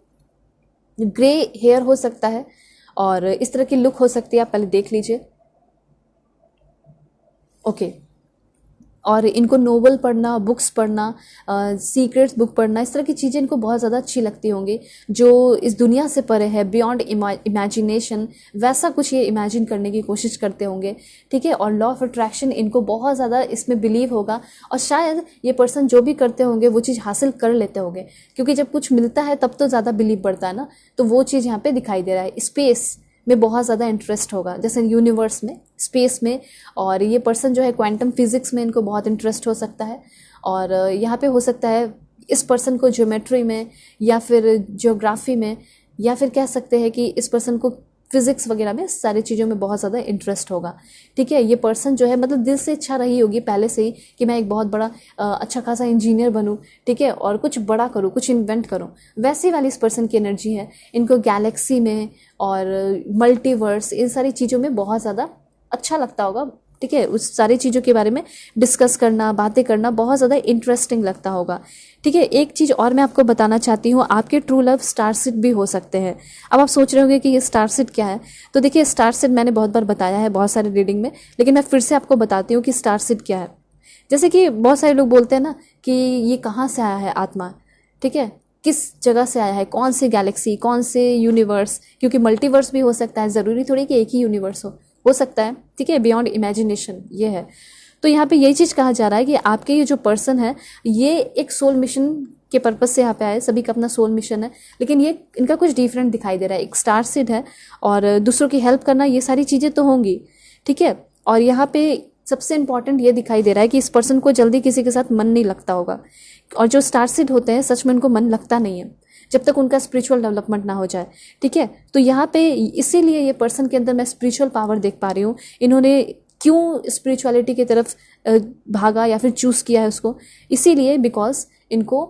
ग्रे हेयर हो सकता है और इस तरह की लुक हो सकती है, आप पहले देख लीजिए। ओके और इनको नोवेल पढ़ना, बुक्स पढ़ना, सीक्रेट्स बुक पढ़ना, इस तरह की चीज़ें इनको बहुत ज़्यादा अच्छी लगती होंगी, जो इस दुनिया से परे है, बियॉन्ड इमेजिनेशन, वैसा कुछ ये इमेजिन करने की कोशिश करते होंगे, ठीक है। और लॉ ऑफ अट्रैक्शन इनको बहुत ज़्यादा इसमें बिलीव होगा और शायद ये पर्सन जो भी करते होंगे वो चीज़ हासिल कर लेते होंगे, क्योंकि जब कुछ मिलता है तब तो ज़्यादा बिलीव बढ़ता है ना, तो वो चीज़ यहाँ पे दिखाई दे रहा है। स्पेस में बहुत ज़्यादा इंटरेस्ट होगा, जैसे यूनिवर्स में, स्पेस में। और ये पर्सन जो है क्वांटम फिजिक्स में इनको बहुत इंटरेस्ट हो सकता है। और यहाँ पे हो सकता है इस पर्सन को ज्योमेट्री में या फिर ज्योग्राफी में, या फिर कह सकते हैं कि इस पर्सन को फिजिक्स वगैरह में, सारी चीज़ों में बहुत ज़्यादा इंटरेस्ट होगा, ठीक है। ये पर्सन जो है मतलब दिल से इच्छा रही होगी पहले से ही कि मैं एक बहुत बड़ा अच्छा खासा इंजीनियर बनूं, ठीक है, और कुछ बड़ा करूं, कुछ इन्वेंट करूं, वैसी वाली इस पर्सन की एनर्जी है। इनको गैलेक्सी में और मल्टीवर्स, इन सारी चीज़ों में बहुत ज़्यादा अच्छा लगता होगा, ठीक है। उस सारी चीज़ों के बारे में डिस्कस करना, बातें करना बहुत ज़्यादा इंटरेस्टिंग लगता होगा, ठीक है। एक चीज़ और मैं आपको बताना चाहती हूँ, आपके ट्रू लव स्टार सीड भी हो सकते हैं। अब आप सोच रहे होंगे कि ये स्टार सीड क्या है, तो देखिए स्टार सीड मैंने बहुत बार बताया है बहुत सारे रीडिंग में, लेकिन मैं फिर से आपको बताती हूँ कि स्टार सीड क्या है। जैसे कि बहुत सारे लोग बोलते हैं ना कि ये कहाँ से आया है आत्मा, ठीक है, किस जगह से आया है, कौन से गैलेक्सी, कौन से यूनिवर्स, क्योंकि मल्टीवर्स भी हो सकता है, ज़रूरी थोड़ी कि एक ही यूनिवर्स हो सकता है, ठीक है, बियॉन्ड इमेजिनेशन ये है। तो यहाँ पे यही चीज़ कहा जा रहा है कि आपके ये जो पर्सन है ये एक सोल मिशन के पर्पस से यहाँ पे आए, सभी का अपना सोल मिशन है, लेकिन ये इनका कुछ डिफरेंट दिखाई दे रहा है। एक स्टार सीड है और दूसरों की हेल्प करना, ये सारी चीज़ें तो होंगी, ठीक है। और यहाँ पे सबसे इंपॉर्टेंट ये दिखाई दे रहा है कि इस पर्सन को जल्दी किसी के साथ मन नहीं लगता होगा, और जो स्टार सीड होते हैं सच में उनको मन लगता नहीं है जब तक उनका स्पिरिचुअल डेवलपमेंट ना हो जाए, ठीक है। तो यहाँ पे इसीलिए ये पर्सन के अंदर मैं स्पिरिचुअल पावर देख पा रही हूँ। इन्होंने क्यों स्पिरिचुअलिटी की तरफ भागा या फिर चूज़ किया है उसको, इसीलिए बिकॉज इनको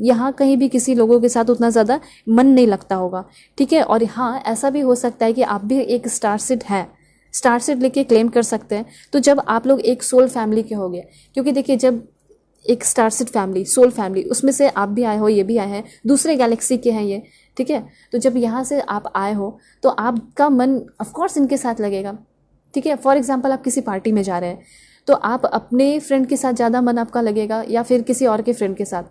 यहाँ कहीं भी किसी लोगों के साथ उतना ज़्यादा मन नहीं लगता होगा, ठीक है। और हाँ ऐसा भी हो सकता है कि आप भी एक स्टार सीड हैं, स्टार सीड लेके क्लेम कर सकते हैं। तो जब आप लोग एक सोल फैमिली के हो गए, क्योंकि देखिए जब एक star seed family, soul family, उसमें से आप भी आए हो, ये भी आए हैं, दूसरे गैलेक्सी के हैं ये, ठीक है। तो जब यहाँ से आप आए हो तो आपका मन ऑफकोर्स इनके साथ लगेगा, ठीक है। फॉर एग्जाम्पल आप किसी पार्टी में जा रहे हैं तो आप अपने फ्रेंड के साथ ज़्यादा मन आपका लगेगा या फिर किसी और के फ्रेंड के साथ,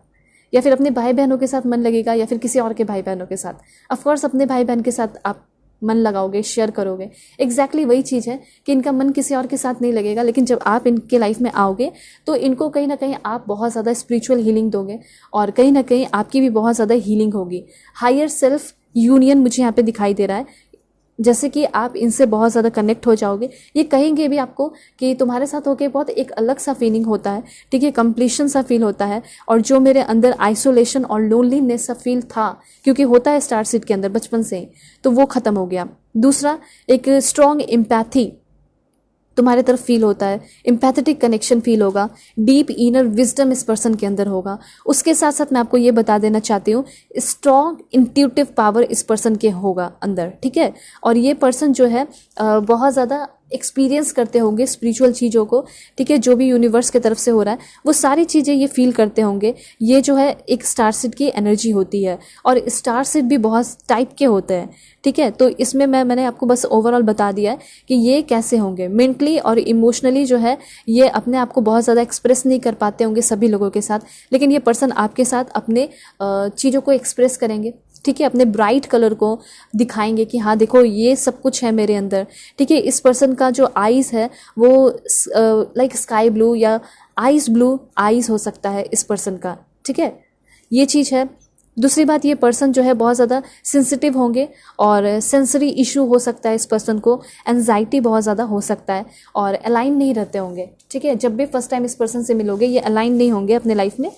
या फिर अपने भाई बहनों के साथ मन लगेगा या फिर किसी और के भाई बहनों के साथ। ऑफकोर्स अपने भाई बहन के साथ आप मन लगाओगे, शेयर करोगे। एग्जैक्टली वही चीज़ है कि इनका मन किसी और के साथ नहीं लगेगा, लेकिन जब आप इनके लाइफ में आओगे तो इनको कहीं ना कहीं आप बहुत ज़्यादा स्पिरिचुअल हीलिंग दोगे और कहीं ना कहीं आपकी भी बहुत ज़्यादा हीलिंग होगी। हायर सेल्फ यूनियन मुझे यहाँ पे दिखाई दे रहा है, जैसे कि आप इनसे बहुत ज़्यादा कनेक्ट हो जाओगे। ये कहेंगे भी आपको कि तुम्हारे साथ होके बहुत एक अलग सा फीलिंग होता है, ठीक है, कंप्लीशन सा फील होता है, और जो मेरे अंदर आइसोलेशन और लोनलीनेस सा फील था, क्योंकि होता है स्टार सीड के अंदर बचपन से ही, तो वो ख़त्म हो गया। दूसरा, एक स्ट्रॉन्ग एम्पैथी तुम्हारे तरफ फील होता है, एम्पैथेटिक कनेक्शन फील होगा, डीप इनर विजडम इस पर्सन के अंदर होगा। उसके साथ साथ मैं आपको ये बता देना चाहती हूँ, स्ट्रॉन्ग इंट्यूटिव पावर इस पर्सन के होगा अंदर, ठीक है। और ये पर्सन जो है बहुत ज़्यादा एक्सपीरियंस करते होंगे स्पिरिचुअल चीज़ों को, ठीक है, जो भी यूनिवर्स की तरफ से हो रहा है वो सारी चीज़ें ये फील करते होंगे। ये जो है एक स्टार सीड की एनर्जी होती है, और स्टार सीड भी बहुत टाइप के होते हैं, ठीक है। तो इसमें मैंने आपको बस ओवरऑल बता दिया है कि ये कैसे होंगे। मेंटली और इमोशनली जो है ये अपने आप को बहुत ज़्यादा एक्सप्रेस नहीं कर पाते होंगे सभी लोगों के साथ, लेकिन ये पर्सन आपके साथ अपने चीज़ों को एक्सप्रेस करेंगे, ठीक है, अपने ब्राइट कलर को दिखाएंगे कि हाँ देखो ये सब कुछ है मेरे अंदर, ठीक है। इस पर्सन का जो आईज है वो लाइक स्काई ब्लू या आइस ब्लू आइज हो सकता है इस पर्सन का, ठीक है, ये चीज़ है। दूसरी बात, ये पर्सन जो है बहुत ज़्यादा सेंसिटिव होंगे और सेंसरी इशू हो सकता है इस पर्सन को, एंजाइटी बहुत ज़्यादा हो सकता है और अलाइन नहीं रहते होंगे। ठीक है, जब भी फर्स्ट टाइम इस पर्सन से मिलोगे ये अलाइन नहीं होंगे अपने लाइफ में।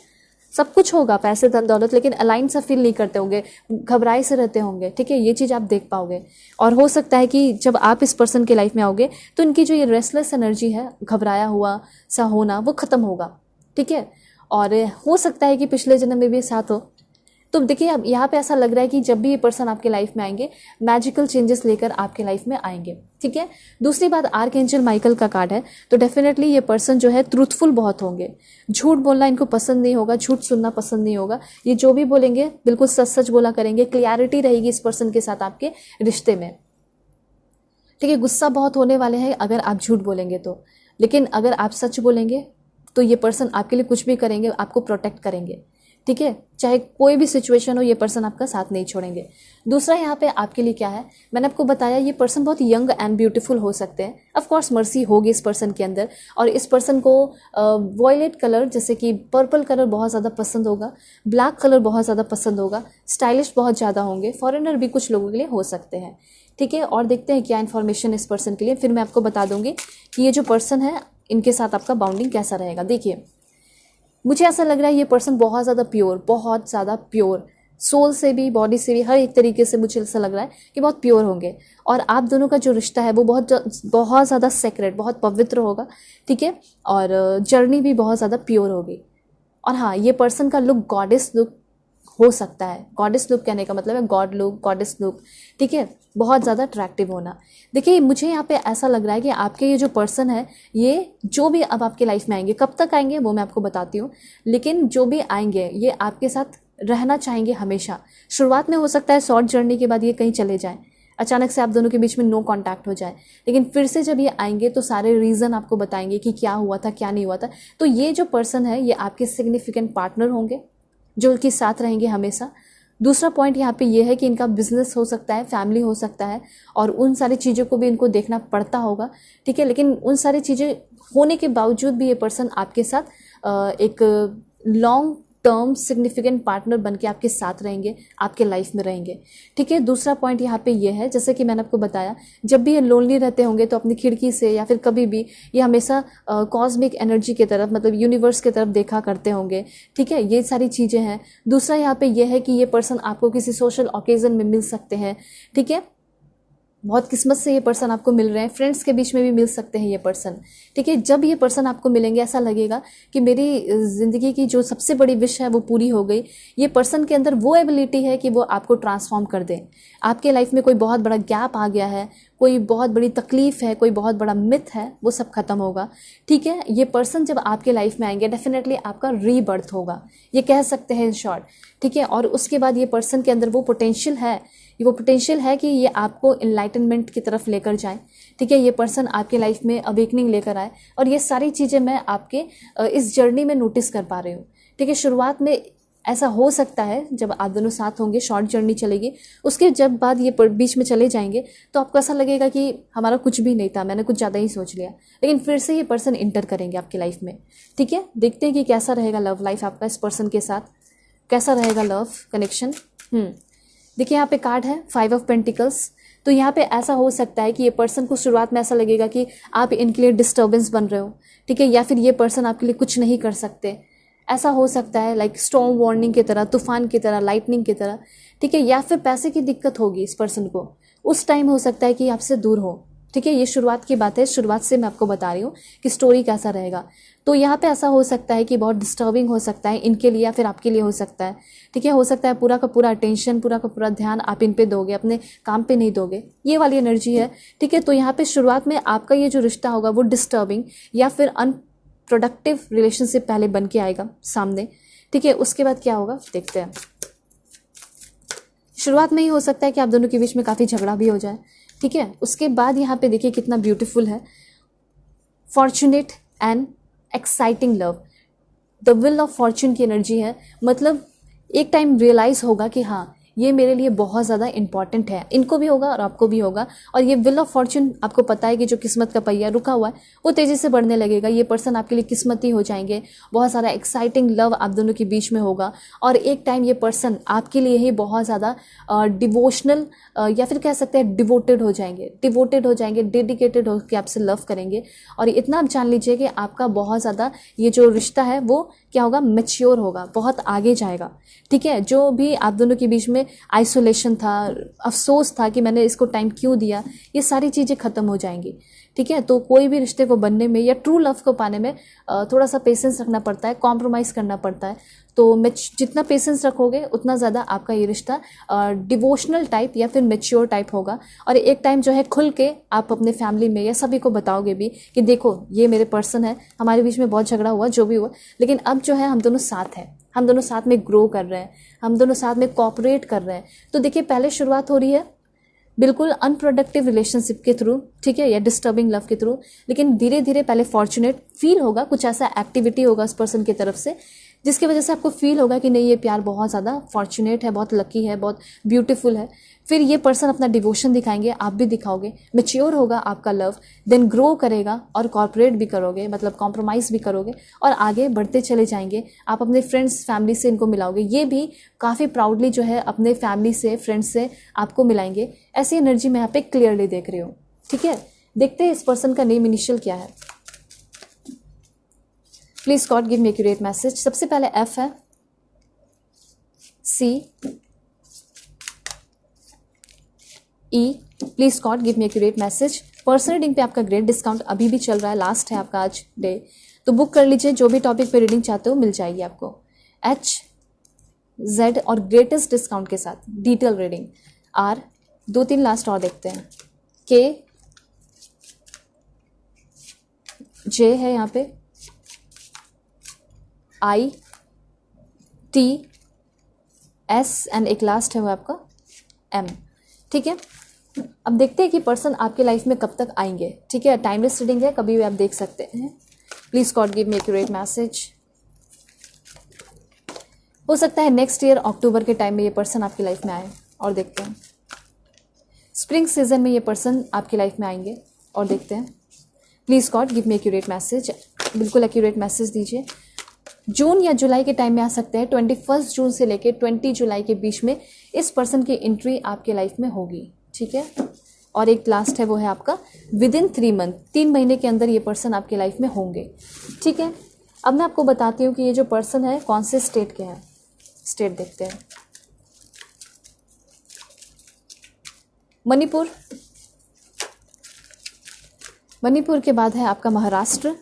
सब कुछ होगा, पैसे धन दौलत, लेकिन अलाइन सा फील नहीं करते होंगे, घबराए से रहते होंगे। ठीक है, ये चीज़ आप देख पाओगे। और हो सकता है कि जब आप इस पर्सन के लाइफ में आओगे तो इनकी जो ये रेस्टलेस एनर्जी है, घबराया हुआ सा होना, वो ख़त्म होगा। ठीक है, और हो सकता है कि पिछले जन्म में भी साथ हो। तो देखिए, अब यहाँ पे ऐसा लग रहा है कि जब भी ये पर्सन आपके लाइफ में आएंगे मैजिकल चेंजेस लेकर आपके लाइफ में आएंगे। ठीक है, दूसरी बात, आर्कएंजल माइकल का कार्ड है, तो डेफिनेटली ये पर्सन जो है ट्रूथफुल बहुत होंगे। झूठ बोलना इनको पसंद नहीं होगा, झूठ सुनना पसंद नहीं होगा। ये जो भी बोलेंगे बिल्कुल सच सच बोला करेंगे, क्लियरिटी रहेगी इस पर्सन के साथ आपके रिश्ते में। ठीक है, गुस्सा बहुत होने वाले हैं अगर आप झूठ बोलेंगे तो, लेकिन अगर आप सच बोलेंगे तो ये पर्सन आपके लिए कुछ भी करेंगे, आपको प्रोटेक्ट करेंगे। ठीक है, चाहे कोई भी सिचुएशन हो, ये पर्सन आपका साथ नहीं छोड़ेंगे। दूसरा यहाँ पे आपके लिए क्या है, मैंने आपको बताया ये पर्सन बहुत यंग एंड ब्यूटीफुल हो सकते हैं। ऑफ कोर्स मर्सी होगी इस पर्सन के अंदर, और इस पर्सन को वॉयलेट कलर जैसे कि पर्पल कलर बहुत ज़्यादा पसंद होगा, ब्लैक कलर बहुत ज़्यादा पसंद होगा, स्टाइलिश बहुत ज़्यादा होंगे, फॉरेनर भी कुछ लोगों के लिए हो सकते हैं। ठीक है, और देखते हैं क्या इन्फॉर्मेशन इस पर्सन के लिए, फिर मैं आपको बता दूंगी कि ये जो पर्सन है इनके साथ आपका बाउंडिंग कैसा रहेगा। देखिए, मुझे ऐसा लग रहा है ये पर्सन बहुत ज़्यादा प्योर, बहुत ज़्यादा प्योर, सोल से भी, बॉडी से भी, हर एक तरीके से मुझे ऐसा लग रहा है कि बहुत प्योर होंगे। और आप दोनों का जो रिश्ता है वो बहुत बहुत ज़्यादा सेक्रेट, बहुत पवित्र होगा। ठीक है, और जर्नी भी बहुत ज़्यादा प्योर होगी। और हाँ, ये पर्सन का लुक गॉडेस लुक हो सकता है। गॉडेस लुक कहने का मतलब है गॉड लुक, गॉडेस लुक। ठीक है, बहुत ज़्यादा अट्रैक्टिव होना। देखिए, मुझे यहाँ पे ऐसा लग रहा है कि आपके ये जो पर्सन है, ये जो भी अब आपके लाइफ में आएंगे, कब तक आएंगे वो मैं आपको बताती हूँ, लेकिन जो भी आएंगे ये आपके साथ रहना चाहेंगे हमेशा। शुरुआत में हो सकता है शॉर्ट जर्नी के बाद ये कहीं चले जाएं, अचानक से आप दोनों के बीच में नो कांटेक्ट हो जाए, लेकिन फिर से जब ये आएंगे तो सारे रीज़न आपको बताएंगे कि क्या हुआ था, क्या नहीं हुआ था। तो ये जो पर्सन है ये आपके सिग्निफिकेंट पार्टनर होंगे जो उनके साथ रहेंगे हमेशा। दूसरा पॉइंट यहाँ पे ये है कि इनका बिजनेस हो सकता है, फैमिली हो सकता है, और उन सारी चीज़ों को भी इनको देखना पड़ता होगा। ठीक है, लेकिन उन सारी चीज़ें होने के बावजूद भी ये पर्सन आपके साथ एक लॉन्ग टर्म सिग्निफिकेंट पार्टनर बन के आपके साथ रहेंगे, आपके लाइफ में रहेंगे। ठीक है, दूसरा पॉइंट यहाँ पे ये है, जैसे कि मैंने आपको बताया, जब भी ये लोनली रहते होंगे तो अपनी खिड़की से या फिर कभी भी ये हमेशा कॉस्मिक एनर्जी की तरफ, मतलब यूनिवर्स की तरफ देखा करते होंगे। ठीक है, ये सारी चीज़ें हैं। दूसरा यहाँ पे ये है कि ये पर्सन आपको किसी सोशल ओकेजन में मिल सकते हैं। ठीक है, बहुत किस्मत से ये पर्सन आपको मिल रहे हैं, फ्रेंड्स के बीच में भी मिल सकते हैं ये पर्सन। ठीक है, जब ये पर्सन आपको मिलेंगे ऐसा लगेगा कि मेरी ज़िंदगी की जो सबसे बड़ी विश है वो पूरी हो गई। ये पर्सन के अंदर वो एबिलिटी है कि वो आपको ट्रांसफॉर्म कर दे। आपके लाइफ में कोई बहुत बड़ा गैप आ गया है, कोई बहुत बड़ी तकलीफ़ है, कोई बहुत बड़ा मिथ है, वो सब खत्म होगा। ठीक है, ये पर्सन जब आपके लाइफ में आएंगे डेफिनेटली आपका रीबर्थ होगा, ये कह सकते हैं इन शॉर्ट। ठीक है, और उसके बाद ये पर्सन के अंदर वो पोटेंशियल है कि ये आपको इनलाइटनमेंट की तरफ लेकर जाए। ठीक है, ये पर्सन आपके लाइफ में अवेकनिंग लेकर आए, और ये सारी चीज़ें मैं आपके इस जर्नी में नोटिस कर पा रही हूँ। ठीक है, शुरुआत में ऐसा हो सकता है जब आप दोनों साथ होंगे, शॉर्ट जर्नी चलेगी, उसके जब बाद ये बीच में चले जाएंगे तो आपको ऐसा लगेगा कि हमारा कुछ भी नहीं था, मैंने कुछ ज़्यादा ही सोच लिया, लेकिन फिर से ये पर्सन इंटर करेंगे आपकी लाइफ में। ठीक है, देखते हैं कि कैसा रहेगा लव लाइफ आपका इस पर्सन के साथ, कैसा रहेगा लव कनेक्शन। देखिए, यहाँ पे कार्ड है 5 ऑफ पेंटिकल्स। तो यहाँ पे ऐसा हो सकता है कि ये पर्सन को शुरुआत में ऐसा लगेगा कि आप इनके लिए डिस्टर्बेंस बन रहे हो। ठीक है, या फिर ये पर्सन आपके लिए कुछ नहीं कर सकते, ऐसा हो सकता है, लाइक स्टॉर्म वार्निंग की तरह, तूफान की तरह, लाइटनिंग की तरह। ठीक है, या फिर पैसे की दिक्कत होगी इस पर्सन को, उस टाइम हो सकता है कि आपसे दूर हो। ठीक है, ये शुरुआत की बात है, शुरुआत से मैं आपको बता रही हूँ कि स्टोरी कैसा रहेगा। तो यहाँ पे ऐसा हो सकता है कि बहुत डिस्टर्बिंग हो सकता है इनके लिए या फिर आपके लिए हो सकता है। ठीक है, हो सकता है पूरा का पूरा अटेंशन, पूरा का पूरा ध्यान आप इन पे दोगे, अपने काम पे नहीं दोगे, ये वाली एनर्जी है। ठीक है, तो यहाँ पे शुरुआत में आपका ये जो रिश्ता होगा वो डिस्टर्बिंग या फिर अनप्रोडक्टिव रिलेशनशिप पहले बन के आएगा सामने। ठीक है, उसके बाद क्या होगा देखते हैं। शुरुआत में ही हो सकता है कि आप दोनों के बीच में काफ़ी झगड़ा भी हो जाए। ठीक है, उसके बाद यहाँ पे देखिए कितना ब्यूटीफुल है, fortunate and exciting love, the will of Fortune की एनर्जी है। मतलब एक टाइम रियलाइज होगा कि हाँ, ये मेरे लिए बहुत ज़्यादा इंपॉर्टेंट है। इनको भी होगा और आपको भी होगा। और ये व्हील ऑफ फॉर्चून आपको पता है कि जो किस्मत का पहिया रुका हुआ है वो तेज़ी से बढ़ने लगेगा। ये पर्सन आपके लिए किस्मती हो जाएंगे, बहुत सारा एक्साइटिंग लव आप दोनों के बीच में होगा और एक टाइम ये पर्सन आपके लिए ही बहुत ज़्यादा डिवोशनल या फिर कह सकते हैं डिवोटेड हो जाएंगे, डेडिकेटेड हो के आपसे लव करेंगे। और इतना आप जान लीजिए कि आपका बहुत ज़्यादा ये जो रिश्ता है वो क्या होगा, मैच्योर होगा, बहुत आगे जाएगा। ठीक है, जो भी आप दोनों के बीच में आइसोलेशन था, अफसोस था कि मैंने इसको टाइम क्यों दिया, ये सारी चीज़ें ख़त्म हो जाएंगी। ठीक है, तो कोई भी रिश्ते को बनने में या ट्रू लव को पाने में थोड़ा सा पेशेंस रखना पड़ता है, कॉम्प्रोमाइज़ करना पड़ता है। तो जितना पेशेंस रखोगे उतना ज़्यादा आपका ये रिश्ता डिवोशनल टाइप या फिर मैच्योर टाइप होगा। और एक टाइम जो है खुल के आप अपने फैमिली में या सभी को बताओगे भी कि देखो ये मेरे पर्सन है, हमारे बीच में बहुत झगड़ा हुआ, जो भी हुआ, लेकिन अब जो है हम दोनों साथ हैं, हम दोनों साथ में ग्रो कर रहे हैं, हम दोनों साथ में कोऑपरेट कर रहे हैं। तो देखिए पहले शुरुआत हो रही है बिल्कुल अनप्रोडक्टिव रिलेशनशिप के थ्रू, ठीक है, या डिस्टर्बिंग लव के थ्रू, लेकिन धीरे धीरे पहले फॉर्चुनेट फील होगा, कुछ ऐसा एक्टिविटी होगा उस पर्सन की तरफ से जिसकी वजह से आपको फील होगा कि नहीं ये प्यार बहुत ज़्यादा फॉर्चुनेट है, बहुत लकी है, बहुत ब्यूटीफुल है। फिर ये पर्सन अपना डिवोशन दिखाएंगे, आप भी दिखाओगे, मैच्योर होगा आपका लव, देन ग्रो करेगा और कॉर्पोरेट भी करोगे, मतलब कॉम्प्रोमाइज़ भी करोगे और आगे बढ़ते चले जाएंगे। आप अपने फ्रेंड्स फैमिली से इनको मिलाओगे, ये भी काफ़ी प्राउडली जो है अपने फैमिली से फ्रेंड्स से आपको मिलाएंगे। ऐसी एनर्जी मैं यहाँ पे क्लियरली देख रही हूँ। ठीक है, देखते हैं इस पर्सन का नेम इनिशियल क्या है। Please God give me accurate message. सबसे पहले एफ है, C, E. Please God give me accurate message. Personal reading पे आपका ग्रेट डिस्काउंट अभी भी चल रहा है, लास्ट है आपका आज डे, तो बुक कर लीजिए। जो भी टॉपिक पे रीडिंग चाहते हो मिल जाएगी आपको। एच, जेड और ग्रेटेस्ट डिस्काउंट के साथ डिटेल रीडिंग। आर, 2-3 लास्ट और देखते हैं। के, जे है यहाँ पे, आई, टी, एस एंड एक लास्ट है वो आपका एम। ठीक है, अब देखते हैं कि पर्सन आपके लाइफ में कब तक आएंगे। ठीक है, टाइमलेस रीडिंग है, कभी भी आप देख सकते हैं। Please God give me accurate message. हो सकता है नेक्स्ट ईयर अक्टूबर के टाइम में ये पर्सन आपकी लाइफ में आए, और देखते हैं। स्प्रिंग सीजन में ये पर्सन आपकी लाइफ में आएंगे, और देखते हैं। Please God give me accurate message. बिल्कुल एक्यूरेट मैसेज दीजिए। जून या जुलाई के टाइम में आ सकते हैं। 21 जून से लेके 20 जुलाई के बीच में इस पर्सन की एंट्री आपके लाइफ में होगी। ठीक है, और एक लास्ट है वो है आपका विदिन 3 मंथ, 3 महीने के अंदर ये पर्सन आपके लाइफ में होंगे। ठीक है, अब मैं आपको बताती हूँ कि ये जो पर्सन है कौन से स्टेट के हैं। स्टेट देखते हैं। मणिपुर, मणिपुर के बाद है आपका महाराष्ट्र।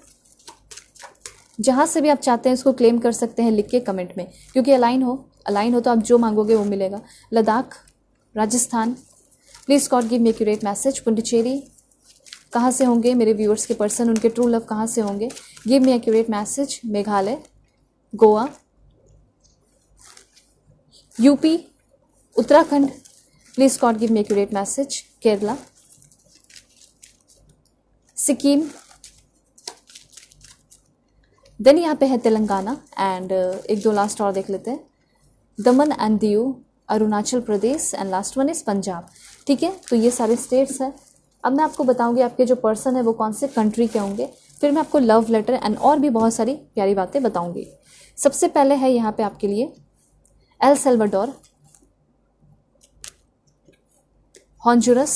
जहाँ से भी आप चाहते हैं इसको क्लेम कर सकते हैं लिख के कमेंट में, क्योंकि अलाइन हो तो आप जो मांगोगे वो मिलेगा। Ladakh, Rajasthan. Please God give me accurate message. Puducherry, कहाँ से होंगे मेरे व्यूअर्स के पर्सन, उनके ट्रू लव कहाँ से होंगे, give me accurate message. Meghalaya, Goa, UP, Uttarakhand. Please God give me accurate message. Kerala, Sikkim, then यहाँ पे है तेलंगाना एंड 1-2 लास्ट और देख लेते हैं। दमन and Diu, Arunachal Pradesh and last one is Punjab. ठीक है, तो ये सारे स्टेट्स हैं। अब मैं आपको बताऊंगी आपके जो पर्सन है वो कौन से कंट्री के होंगे, फिर मैं आपको लव लेटर एंड और भी बहुत सारी प्यारी बातें बताऊंगी। सबसे पहले है यहाँ पे आपके लिए El Salvador, Honduras,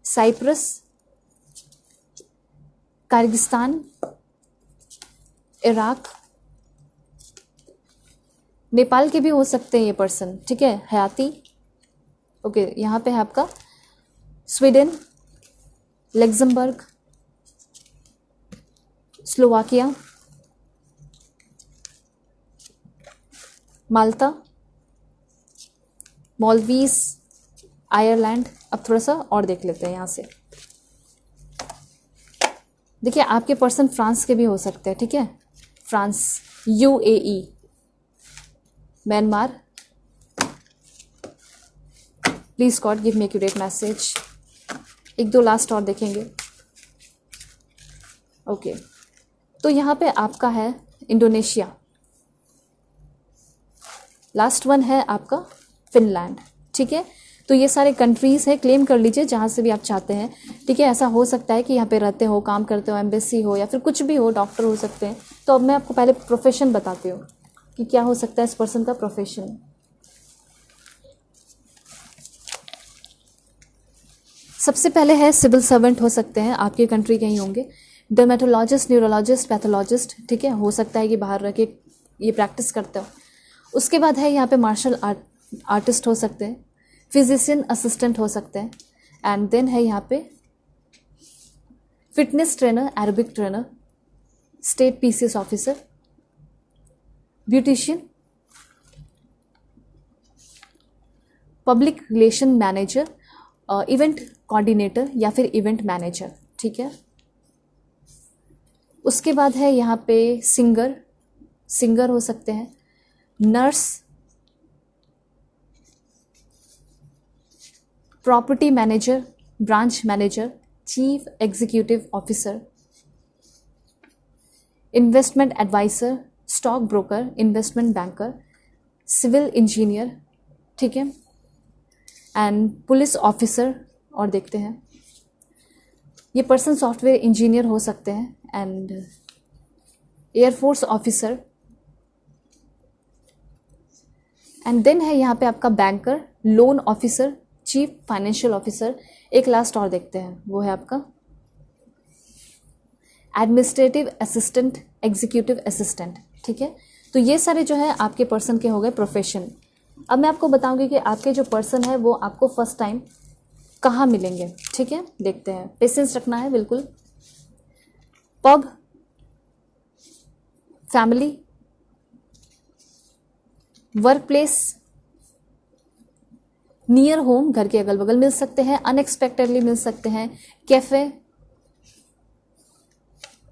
Cyprus, Kyrgyzstan, Iraq, Nepal के भी हो सकते हैं ये पर्सन। ठीक है, हयाती, ओके। यहाँ पे है आपका स्वीडन, लग्जमबर्ग, स्लोवाकिया, माल्टा, मालदीव्स, आयरलैंड। अब थोड़ा सा और देख लेते हैं यहाँ से। देखिए आपके पर्सन फ्रांस के भी हो सकते हैं। ठीक है, France, UAE, Myanmar. Please God give me accurate message. 1-2 last और देखेंगे। ओके, तो यहाँ पे आपका है इंडोनेशिया, लास्ट वन है आपका फिनलैंड। ठीक है, तो ये सारे कंट्रीज़ हैं, क्लेम कर लीजिए जहाँ से भी आप चाहते हैं। ठीक है, ऐसा हो सकता है कि यहाँ पे रहते हो, काम करते हो, एम्बेसी हो या फिर कुछ भी हो, डॉक्टर हो सकते हैं। तो अब मैं आपको पहले प्रोफेशन बताती हूँ कि क्या हो सकता है इस पर्सन का प्रोफेशन। सबसे पहले है सिविल सर्वेंट हो सकते हैं, आपके कंट्री के ही होंगे। डर्मेटोलॉजिस्ट, न्यूरोलॉजिस्ट, पैथोलॉजिस्ट, ठीक है, हो सकता है कि बाहर रह के ये प्रैक्टिस करते हो। उसके बाद है यहाँ पे मार्शल आर्टिस्ट हो सकते हैं, फिजिशियन असिस्टेंट हो सकते हैं, एंड देन है यहाँ पे fitness trainer, aerobic trainer, state PCS officer, beautician, public relation manager, event coordinator या फिर इवेंट मैनेजर। ठीक है, उसके बाद है यहाँ पे सिंगर हो सकते हैं, nurse, property manager, branch manager, chief executive officer, investment advisor, stock broker, investment banker, civil engineer. ठीक है, एंड पुलिस ऑफिसर। और देखते हैं, ये पर्सन सॉफ्टवेयर इंजीनियर हो सकते हैं, and air force officer, and then है यहाँ पे आपका banker, loan officer, chief financial officer. एक लास्ट और देखते हैं, वो है आपका एडमिनिस्ट्रेटिव असिस्टेंट, एग्जीक्यूटिव असिस्टेंट। ठीक है, तो ये सारे जो है आपके पर्सन के हो गए प्रोफेशन। अब मैं आपको बताऊंगी कि आपके जो पर्सन है वो आपको फर्स्ट टाइम कहाँ मिलेंगे। ठीक है, देखते हैं, पेशेंस रखना है बिल्कुल। Pub, family, work place, near home, घर के अगल बगल मिल सकते हैं, अनएक्सपेक्टेडली मिल सकते हैं, कैफे,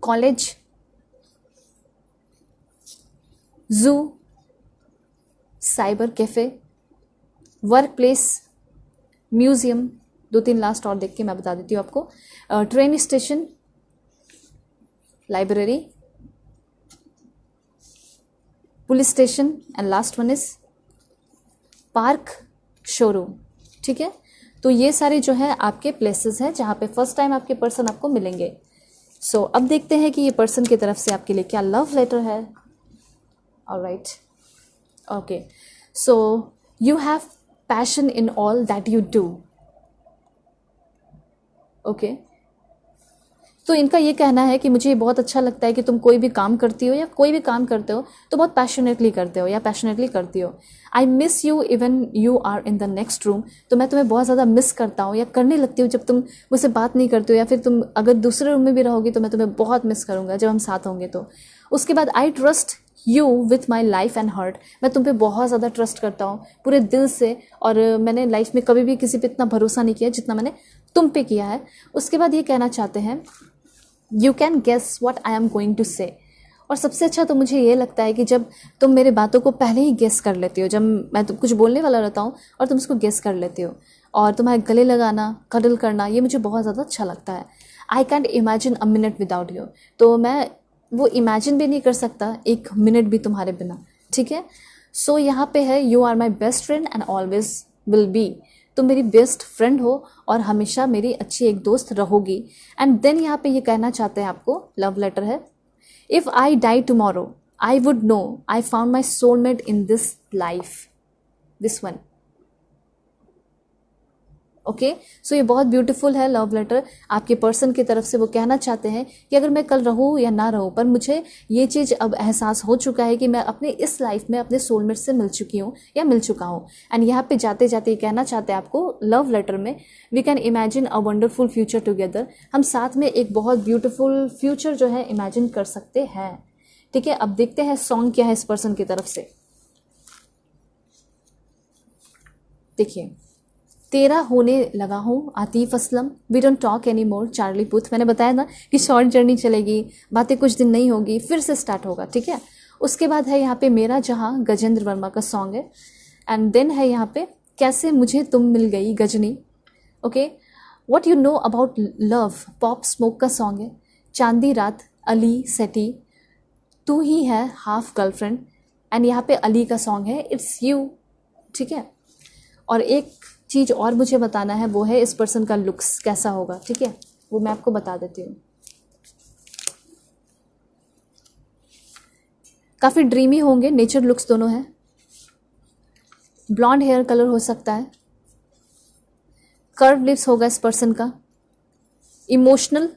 कॉलेज, जू, cyber cafe, work place, museum. 2-3 last और देख के मैं बता देती हूँ आपको। Train station, library, police station, and last one is park, showroom. ठीक है, तो ये सारे जो है आपके प्लेसेस हैं जहाँ पे फर्स्ट टाइम आपके पर्सन आपको मिलेंगे। सो अब देखते हैं कि ये पर्सन की तरफ से आपके लिए क्या लव लेटर है। Alright, okay, so you have passion in all that you do. Okay, तो इनका ये कहना है कि मुझे ये बहुत अच्छा लगता है कि तुम कोई भी काम करती हो या कोई भी काम करते हो तो बहुत पैशनेटली करते हो या पैशनेटली करती हो। I miss you even you are in the next room. तो मैं तुम्हें बहुत ज़्यादा मिस करता हूँ या करने लगती हूँ जब तुम मुझसे बात नहीं करते हो, या फिर तुम अगर दूसरे रूम में भी रहोगी तो मैं तुम्हें बहुत मिस करूँगा जब हम साथ होंगे तो। उसके बाद I trust you with my life and heart. मैं तुम पे बहुत ज़्यादा ट्रस्ट करता हूँ पूरे दिल से, और मैंने लाइफ में कभी भी किसी पे इतना भरोसा नहीं किया जितना मैंने तुम पे किया है। उसके बाद ये कहना चाहते हैं you can guess what I am going to say. और सबसे अच्छा तो मुझे ये लगता है कि जब तुम मेरे बातों को पहले ही गेस कर लेती हो, जब मैं तुम कुछ बोलने वाला रहता हूँ और तुम उसको गेस कर लेती हो, और तुम्हारे गले लगाना, कडल करना, ये मुझे बहुत ज़्यादा अच्छा लगता है। I can't imagine a minute without you. तो मैं वो इमेजिन भी नहीं कर सकता एक मिनट भी तुम्हारे बिना। ठीक है, सो यहाँ पे है you are my best friend and always will be. तुम मेरी बेस्ट फ्रेंड हो और हमेशा मेरी अच्छी एक दोस्त रहोगी। एंड देन यहाँ पे ये कहना चाहते हैं आपको, लव लेटर है, if I die tomorrow I would know I found my soulmate in this life, this one. Okay, so ये बहुत ब्यूटीफुल है लव लेटर। आपके पर्सन की तरफ से वो कहना चाहते हैं कि अगर मैं कल रहूँ या ना रहूँ, पर मुझे ये चीज़ अब एहसास हो चुका है कि मैं अपने इस लाइफ में अपने सोलमेट से मिल चुकी हूँ या मिल चुका हूँ। एंड यहाँ पे जाते जाते ये कहना चाहते हैं आपको लव लेटर में, we can imagine a wonderful future together. हम साथ में एक बहुत ब्यूटीफुल फ्यूचर जो है इमेजिन कर सकते हैं। ठीक है, अब देखते हैं सॉन्ग क्या है इस पर्सन की तरफ से। देखिए, तेरा होने लगा हूँ, Atif Aslam, we don't talk anymore, Charlie Puth. मैंने बताया ना कि शॉर्ट जर्नी चलेगी, बातें कुछ दिन नहीं होगी, फिर से स्टार्ट होगा। ठीक है, उसके बाद है यहाँ पे मेरा जहाँ, गजेंद्र वर्मा का सॉन्ग है। एंड देन है यहाँ पे कैसे मुझे तुम मिल गई, Ghajini. Okay, what you know about love, Pop Smoke का सॉन्ग है। चांदी रात, अली सेठी, तू ही है हाफ गर्लफ्रेंड, एंड यहाँ पे अली का सॉन्ग है इट्स यू, ठीक है। और एक चीज़ और मुझे बताना है, वो है इस पर्सन का लुक्स कैसा होगा, ठीक है, वो मैं आपको बता देती हूँ। काफ़ी ड्रीमी होंगे, नेचर लुक्स दोनों है, ब्लॉन्ड हेयर कलर हो सकता है, कर्व लिप्स होगा इस पर्सन का, emotional,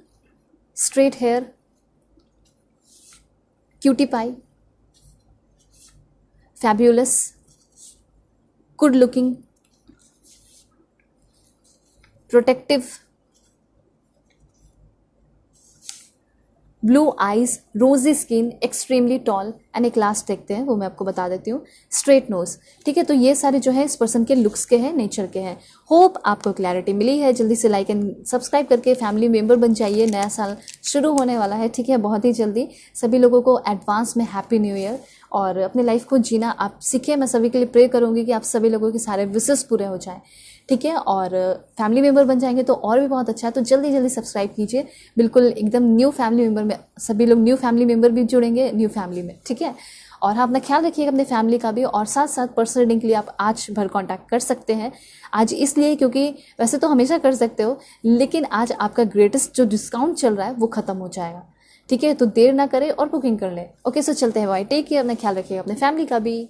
straight hair, cutie pie, fabulous, good looking, protective, blue eyes, rosy skin, extremely tall, and एक लास्ट देखते हैं, वो मैं आपको बता देती हूँ, स्ट्रेट नोज, ठीक है। तो ये सारे जो है इस पर्सन के लुक्स के हैं, नेचर के हैं। होप आपको क्लैरिटी मिली है। जल्दी से लाइक एंड सब्सक्राइब करके फैमिली मेंबर बन जाइए, नया साल शुरू होने वाला है, ठीक है, बहुत ही जल्दी। सभी लोगों को एडवांस में हैप्पी न्यू ईयर, और अपने लाइफ को जीना आप सीखिए। मैं सभी के लिए प्रे करूँगी कि आप सभी लोगों के सारे विशेस पूरे हो जाएं, ठीक है, और फैमिली मेंबर बन जाएंगे तो और भी बहुत अच्छा है। तो जल्दी जल्दी सब्सक्राइब कीजिए, बिल्कुल एकदम न्यू फैमिली मेंबर में सभी लोग न्यू फैमिली मेंबर भी जुड़ेंगे न्यू फैमिली में, ठीक है। और हाँ, अपना ख्याल रखिएगा अपने फैमिली का भी, और साथ साथ पर्सनल रीडिंग के लिए आप आज भर कांटेक्ट कर सकते हैं। आज इसलिए क्योंकि वैसे तो हमेशा कर सकते हो, लेकिन आज आपका ग्रेटेस्ट जो डिस्काउंट चल रहा है वो ख़त्म हो जाएगा, ठीक है। तो देर ना करें और बुकिंग कर लें। ओके, सो चलते हैं, बाय, टेक केयर, अपना ख्याल रखिएगा अपने फैमिली का भी।